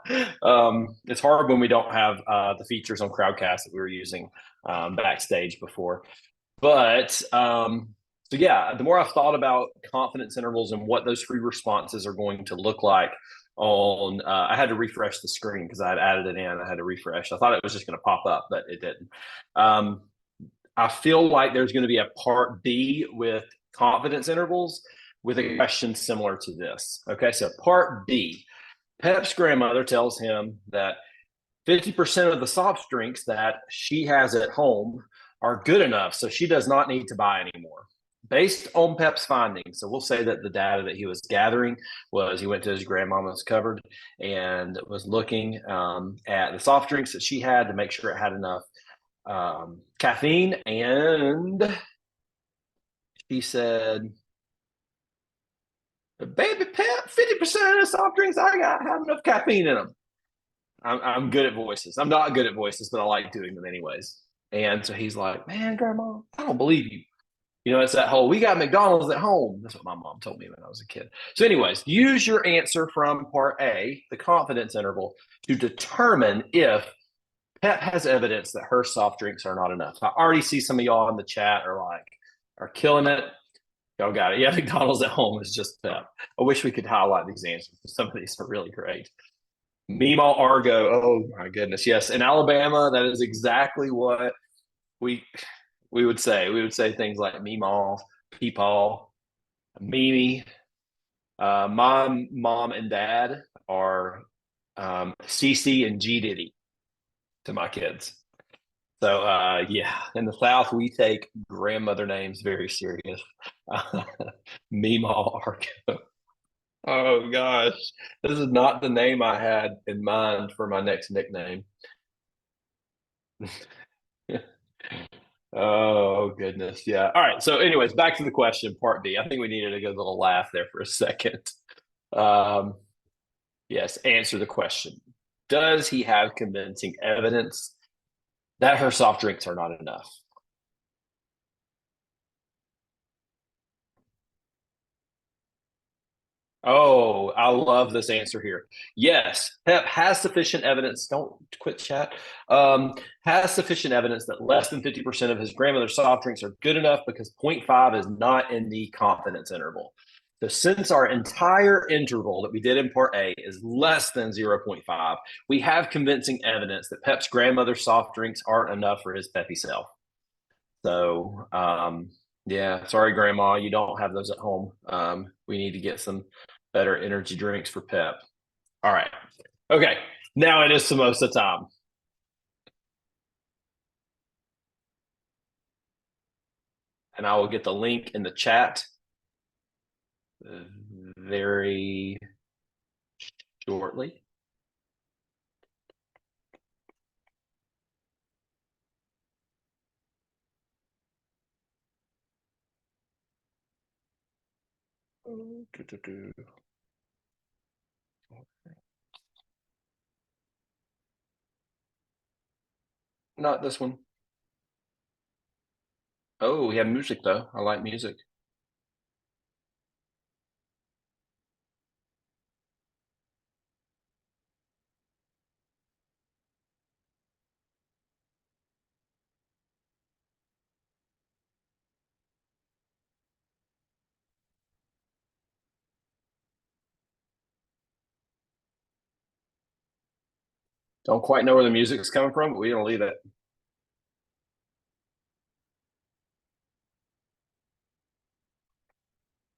It's hard when we don't have the features on Crowdcast that we were using backstage before. But so yeah, the more I've thought about confidence intervals and what those free responses are going to look like on, I had to refresh the screen because I had added it in. I had to refresh. I thought it was just going to pop up, but it didn't. I feel like there's going to be a part B with confidence intervals with a question similar to this. Okay, so part B, Pep's grandmother tells him that 50% of the soft drinks that she has at home are good enough, so she does not need to buy anymore. Based on Pep's findings, so we'll say that the data that he was gathering was he went to his grandmama's cupboard and was looking at the soft drinks that she had to make sure it had enough caffeine, and she said, "Baby Pep, 50% of the soft drinks I got have enough caffeine in them." I'm good at voices. I'm not good at voices, but I like doing them anyways. And so he's like, "Man, Grandma, I don't believe you. It's that whole we got McDonald's at home. That's what my mom told me when I was a kid. So, anyways, use your answer from part A, the confidence interval, to determine if Pep has evidence that her soft drinks are not enough. I already see some of y'all in the chat are killing it. Y'all got it. Yeah, McDonald's at home is just Pep. I wish we could highlight these answers. Some of these are really great. Meemaw Argo. Oh my goodness. Yes. In Alabama, that is exactly what we would say. We would say things like Meemaw, Peepaw, Mimi. My mom and dad are CC and G Diddy to my kids. So yeah, in the South, we take grandmother names very serious. Meemaw Argo. Oh gosh, this is not the name I had in mind for my next nickname. Oh goodness, yeah. All right. So, anyways, back to the question, part B. I think we needed a good little laugh there for a second. Um, yes, answer the question. Does he have convincing evidence that her soft drinks are not enough? Oh, I love this answer here. Yes, Pep has sufficient evidence. Don't quit chat. Has sufficient evidence that less than 50% of his grandmother's soft drinks are good enough because 0.5 is not in the confidence interval. So since our entire interval that we did in part A is less than 0.5, we have convincing evidence that Pep's grandmother's soft drinks aren't enough for his peppy self. So yeah, sorry, Grandma, you don't have those at home. We need to get some better energy drinks for Pep. All right. Okay. Now it is samosa time. And I will get the link in the chat very shortly. Not this one. Oh, we have music though. I like music. Don't quite know where the music's coming from, but we don't leave it.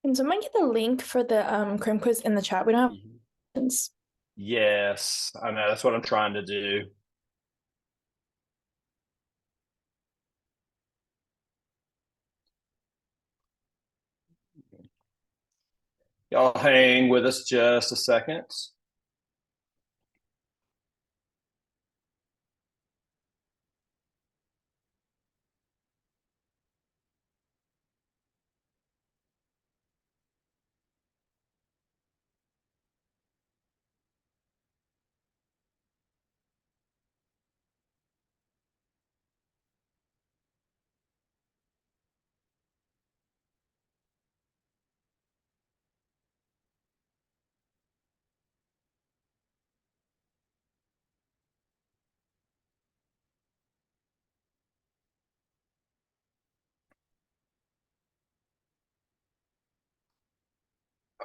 Can someone get the link for the Cram quiz in the chat? We don't have questions.
Yes, I know. That's what I'm trying to do. Y'all hang with us just a second.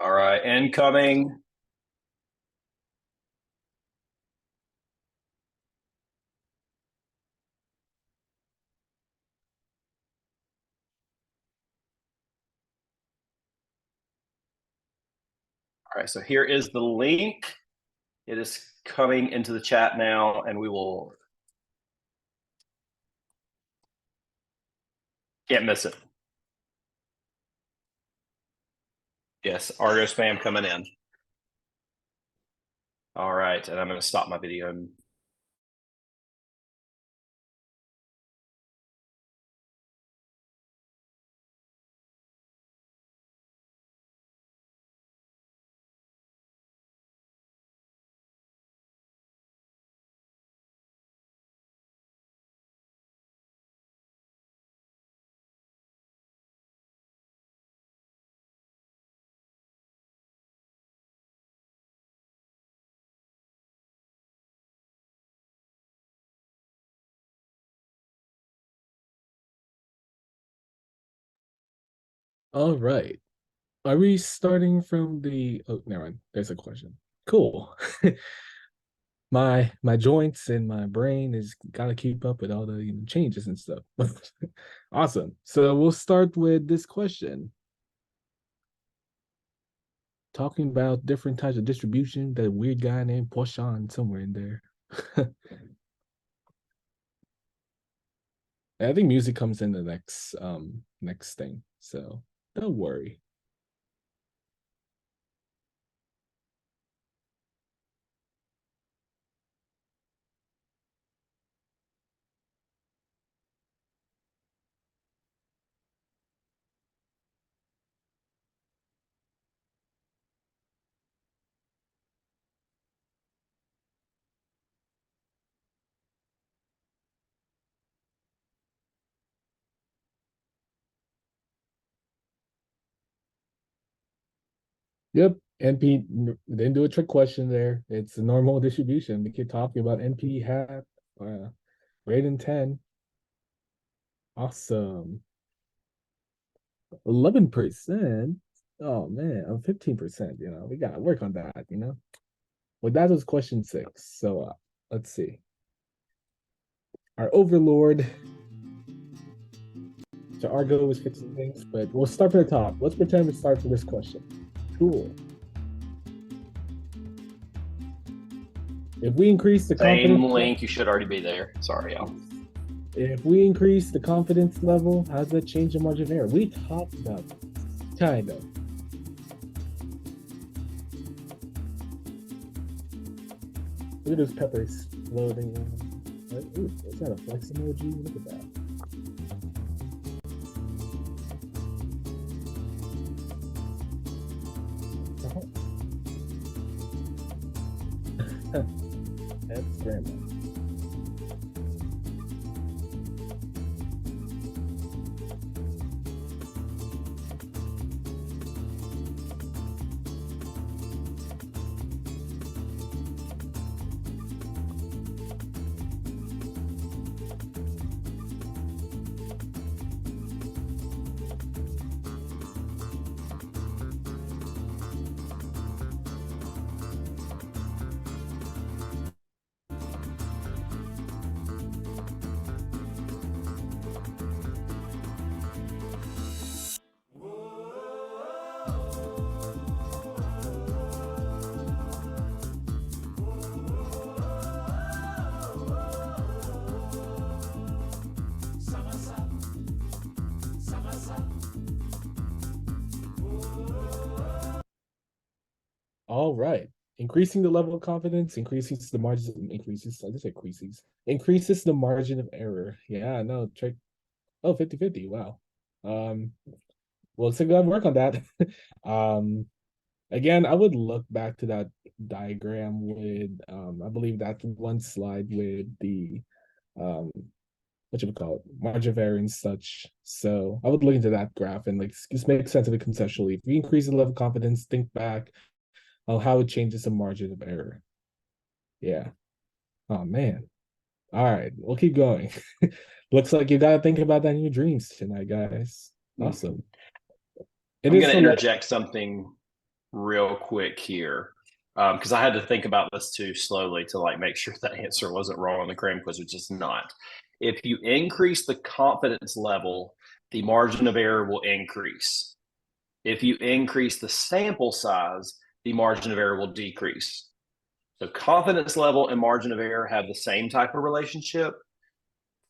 All right, incoming. All right, so here is the link. It is coming into the chat now, and we will can't miss it. Yes, Argo spam coming in. All right, and I'm going to stop my video.
All right. Are we starting from the? Oh, never mind. There's a question. Cool. My joints and my brain is gotta keep up with all the changes and stuff. Awesome. So we'll start with this question. Talking about different types of distribution, that weird guy named Poisson somewhere in there. I think music comes in the next thing, so don't worry. Yep, NP didn't do a trick question there. It's a normal distribution. We keep talking about NP hat, greater than 10. Awesome. 11%. Oh man, I'm 15%. We gotta work on that. Well, that was question 6. So let's see. Our overlord. So Argo is fixing things, but we'll start from the top. Let's pretend we start from this question. Cool. If we increase the
Same
confidence
link, you should already be there. Sorry, y'all.
If we increase the confidence level, how does that change the margin of error? We talked about this, kind of. Look at those peppers floating. Ooh, is that a flex emoji? Look at that. That's grandma. All right. Increasing the level of confidence increases the margins. Increases the margin of error. Yeah, no, trick. Oh, 50-50. Wow. Well, let's go work on that. Again, I would look back to that diagram with I believe that one slide with the what you would call it, margin of error and such. So I would look into that graph and just make sense of it conceptually. If we increase the level of confidence, think back how it changes the margin of error. Yeah. Oh man. All right, we'll keep going. Looks like you gotta think about that in your dreams tonight, guys. Awesome.
I'm going to interject something real quick here because I had to think about this too slowly to make sure the answer wasn't wrong on the Cram quiz, which is not. If you increase the confidence level, the margin of error will increase. If you increase the sample size, the margin of error will decrease. So confidence level and margin of error have the same type of relationship.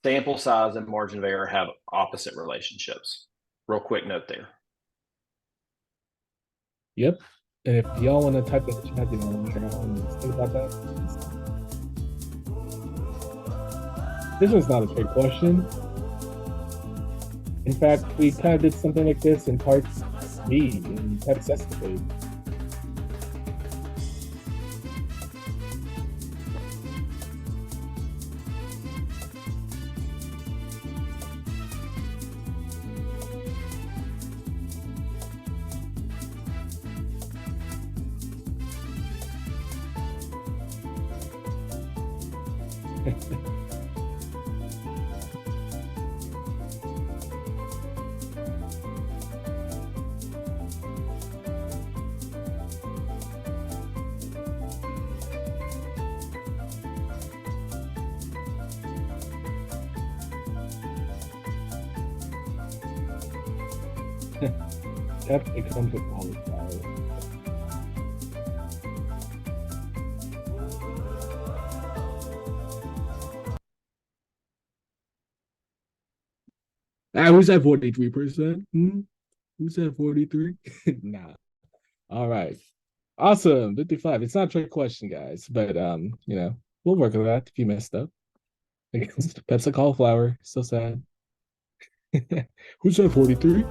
Sample size and margin of error have opposite relationships. Real quick note there.
Yep. And if y'all want to type in the chat, think about that. This one's not a trick question. In fact, we kind of did something like this in part B in Pep's Escapade. Yep, it comes with cauliflower. Who's at 43%? Who's at 43? Nah. All right. Awesome. 55. It's not a trick question, guys, but we'll work on that if you messed up. Pepsi cauliflower. So sad. Who's at 43?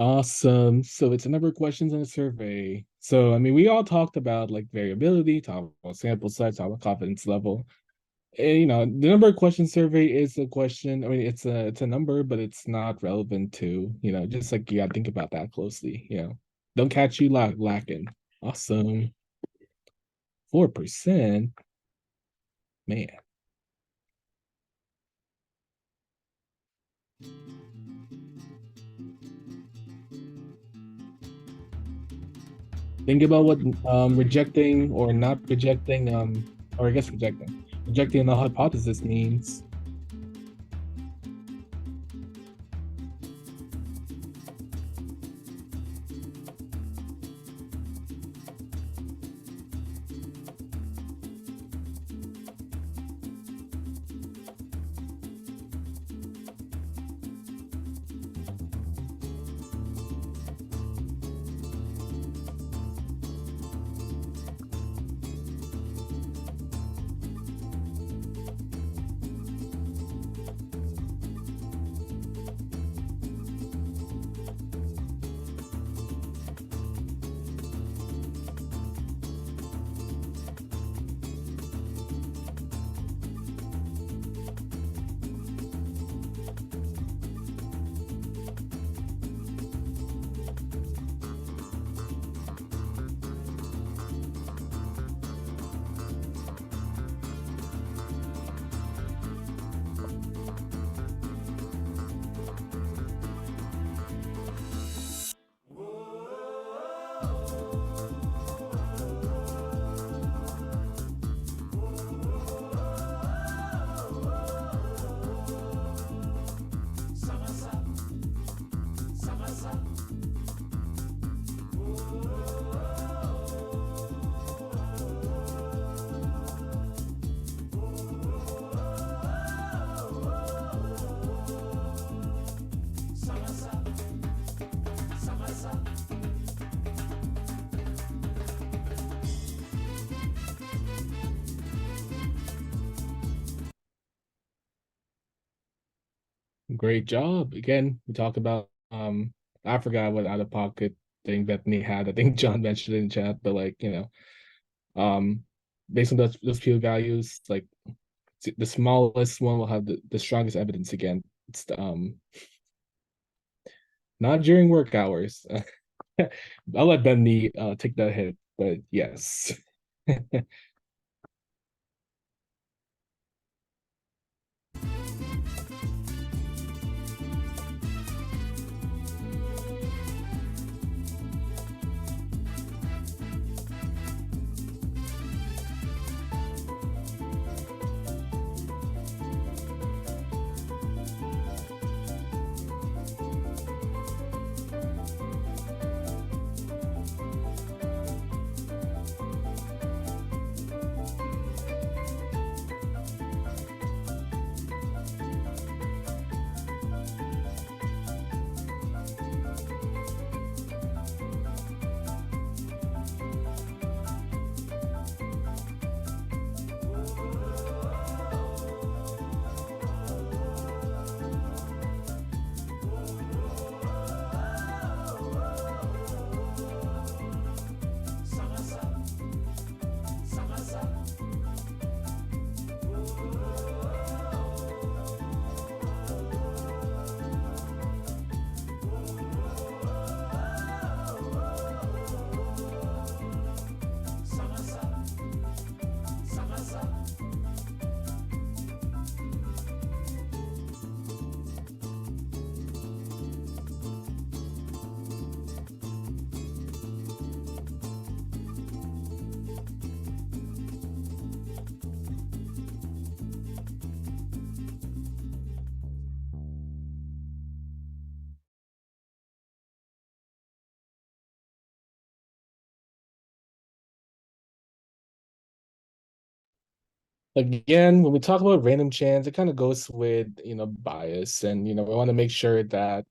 Awesome. So it's a number of questions in a survey. So, I mean, we all talked about like variability, talked about sample size, talked about confidence level. And, the number of questions survey is a question. I mean, it's a number, but it's not relevant to, just like you gotta think about that closely. Don't catch you lacking. Awesome. 4%. Man. Think about what rejecting or not rejecting, or I guess rejecting the hypothesis means. Great job. Again, we talked about I forgot what out of pocket thing Bethany had. I think John mentioned it in chat, but um based on those P values, like the smallest one will have the strongest evidence again. It's not during work hours. I'll let Bethany take that hit, but yes. Again, when we talk about random chance, it kind of goes with, bias. And, we want to make sure that,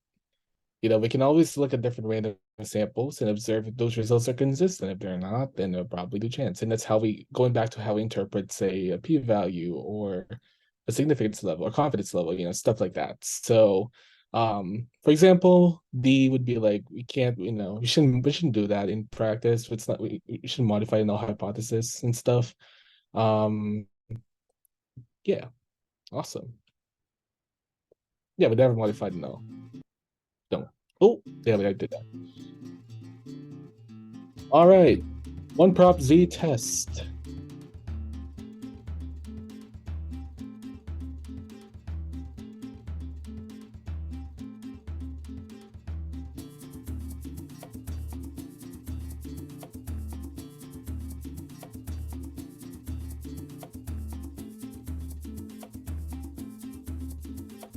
we can always look at different random samples and observe if those results are consistent. If they're not, then they're probably due chance. And that's how going back to how we interpret, say, a p-value or a significance level or confidence level, stuff like that. So, for example, D would be like, we can't, we shouldn't do that in practice. It's not, we should modify null hypothesis and stuff. Um, yeah, awesome. Yeah, but never modified null. Don't. Oh, yeah, I did that. All right. One prop Z test.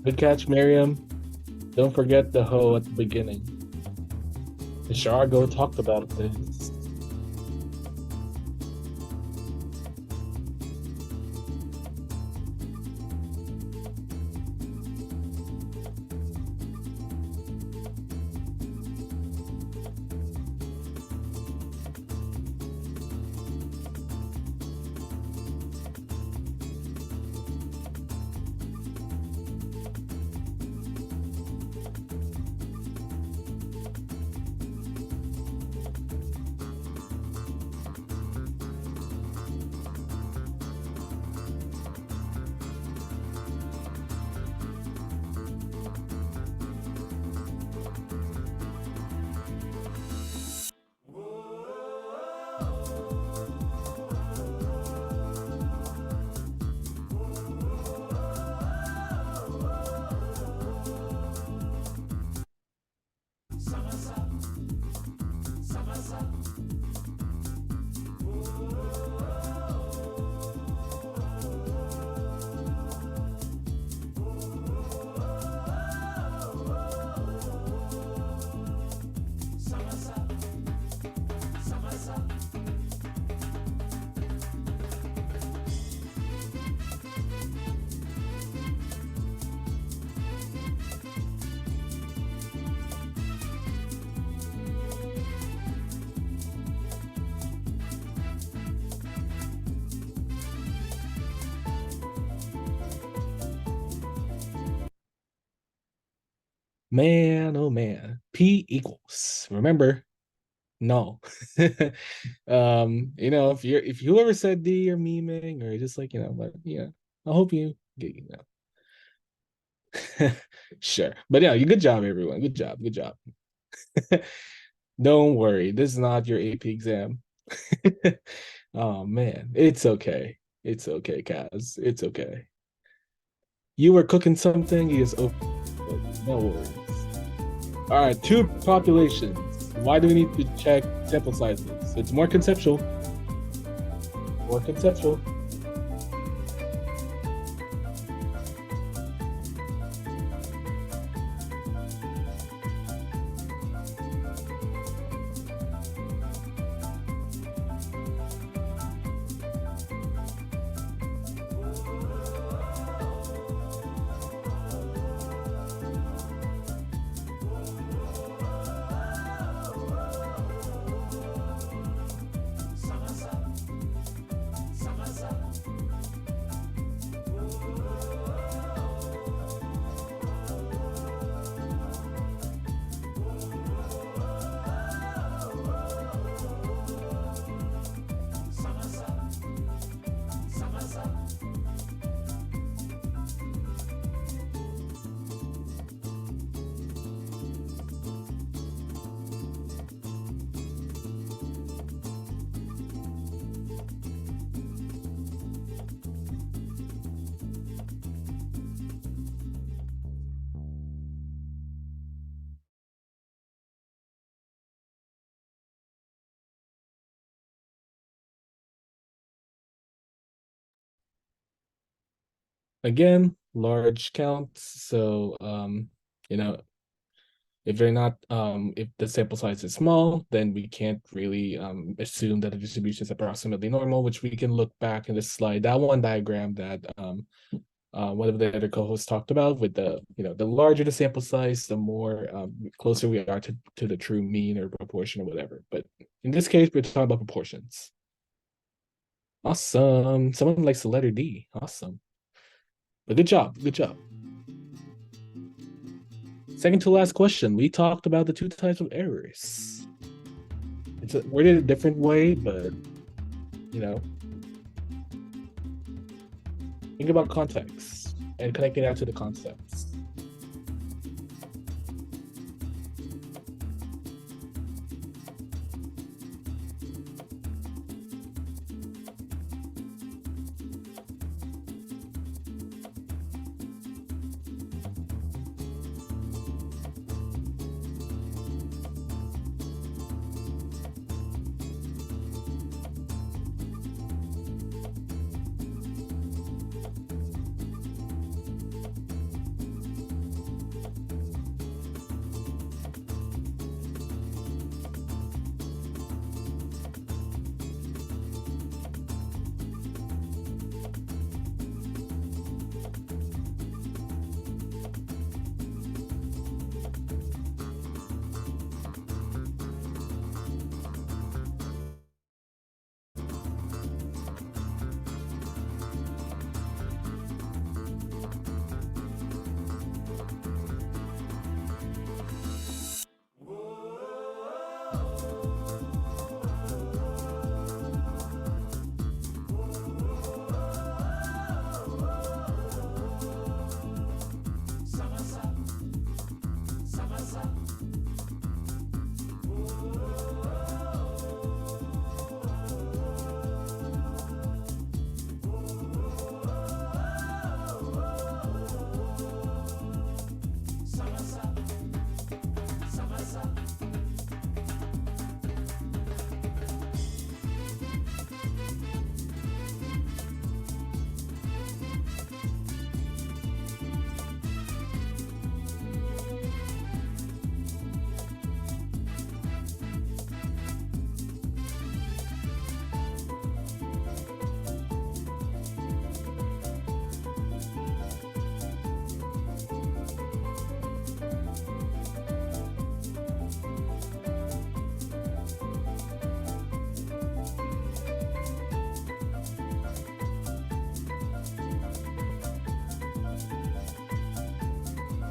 Good catch, Miriam. Don't forget the hoe at the beginning. The Shargo talked about this. Man, oh man. P equals. Remember, no. If you ever said D, you're memeing or just like, but yeah, I hope you get, Sure. But yeah, good job, everyone. Good job. Good job. Don't worry. This is not your AP exam. Oh man. It's okay. It's okay, Kaz. It's okay. You were cooking something, is okay. No worries. All right, two populations. Why do we need to check sample sizes? It's more conceptual. More conceptual. Again, large counts. So, you know, If they're not, if the sample size is small, then we can't really assume that the distribution is approximately normal, which we can look back in this slide, that one diagram that one of the other co-hosts talked about with the larger the sample size, the more closer we are to the true mean or proportion or whatever. But in this case, we're talking about proportions. Awesome. Someone likes the letter D. Awesome. But good job. Good job. Second to last question. We talked about the two types of errors. It's worded a different way, but think about context and connecting that to the concepts.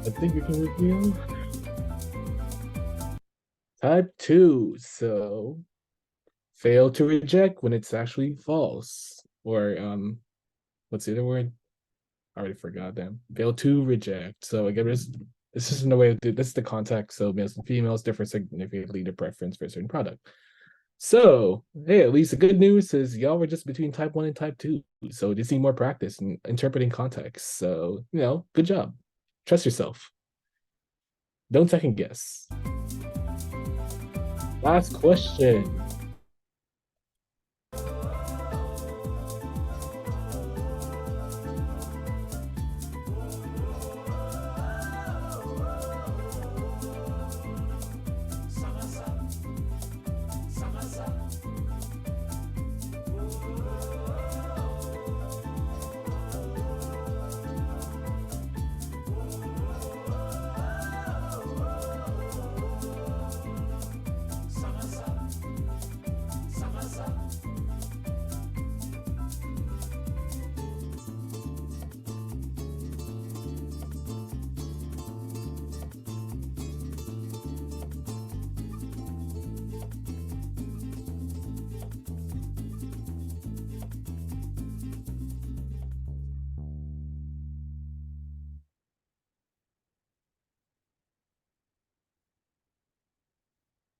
I think we can review type 2. So fail to reject when it's actually false. Or what's the other word? I already forgot them. Fail to reject. So again, this is no way to do this is the context. So males and females differ significantly to preference for a certain product. So hey, at least the good news is y'all were just between type 1 and type 2. So just need more practice in interpreting context. So good job. Trust yourself. Don't second guess. Last question.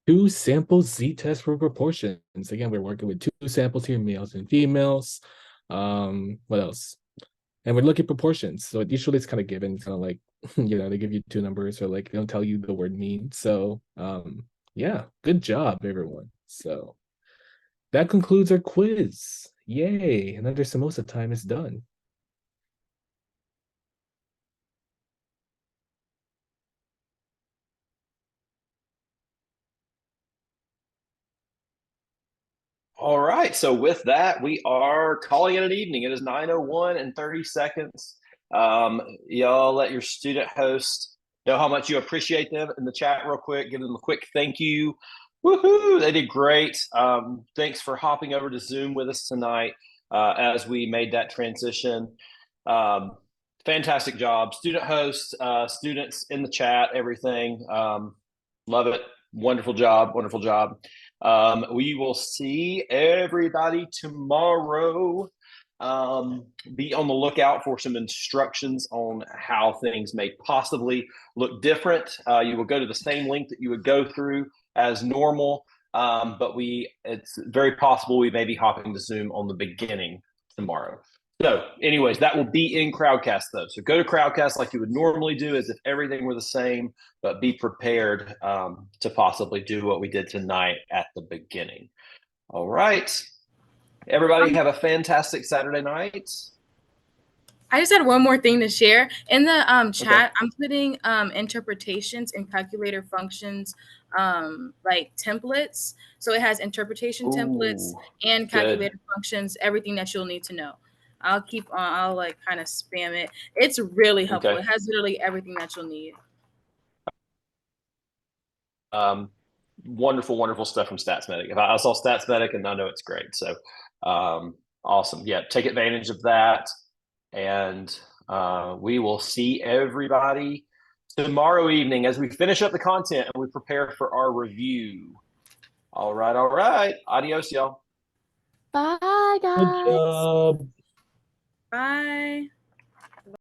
Two sample z-test for proportions. Again, we're working with two samples here, males and females. What else? And we're looking at proportions. So usually it's kind of given, kind of like, they give you two numbers or like they don't tell you the word mean. So yeah, good job, everyone. So that concludes our quiz. Yay, another samosa time is done.
All right. So with that, we are calling it an evening. It is 9:01 and 30 seconds. Y'all let your student host know how much you appreciate them in the chat real quick. Give them a quick thank you. Woohoo! They did great. Thanks for hopping over to Zoom with us tonight as we made that transition. Fantastic job. Student host, students in the chat, everything. Love it. Wonderful job. Wonderful job. We will see everybody tomorrow. Be on the lookout for some instructions on how things may possibly look different. You will go to the same link that you would go through as normal, but it's very possible we may be hopping to Zoom on the beginning tomorrow. So anyways, that will be in Crowdcast though. So go to Crowdcast like you would normally do as if everything were the same, but be prepared to possibly do what we did tonight at the beginning. All right. Everybody have a fantastic Saturday night.
I just had one more thing to share. In the chat, I'm putting interpretations and calculator functions like templates. So it has interpretation templates and calculator functions, everything that you'll need to know. I'll like kind of spam it. It's really helpful. It has literally everything that you'll need.
Wonderful stuff from StatsMedic. I saw StatsMedic and I know it's great. So awesome. Yeah, take advantage of that. And we will see everybody tomorrow evening as we finish up the content and we prepare for our review. All right. Adios, y'all.
Bye, guys.
Good job.
Bye.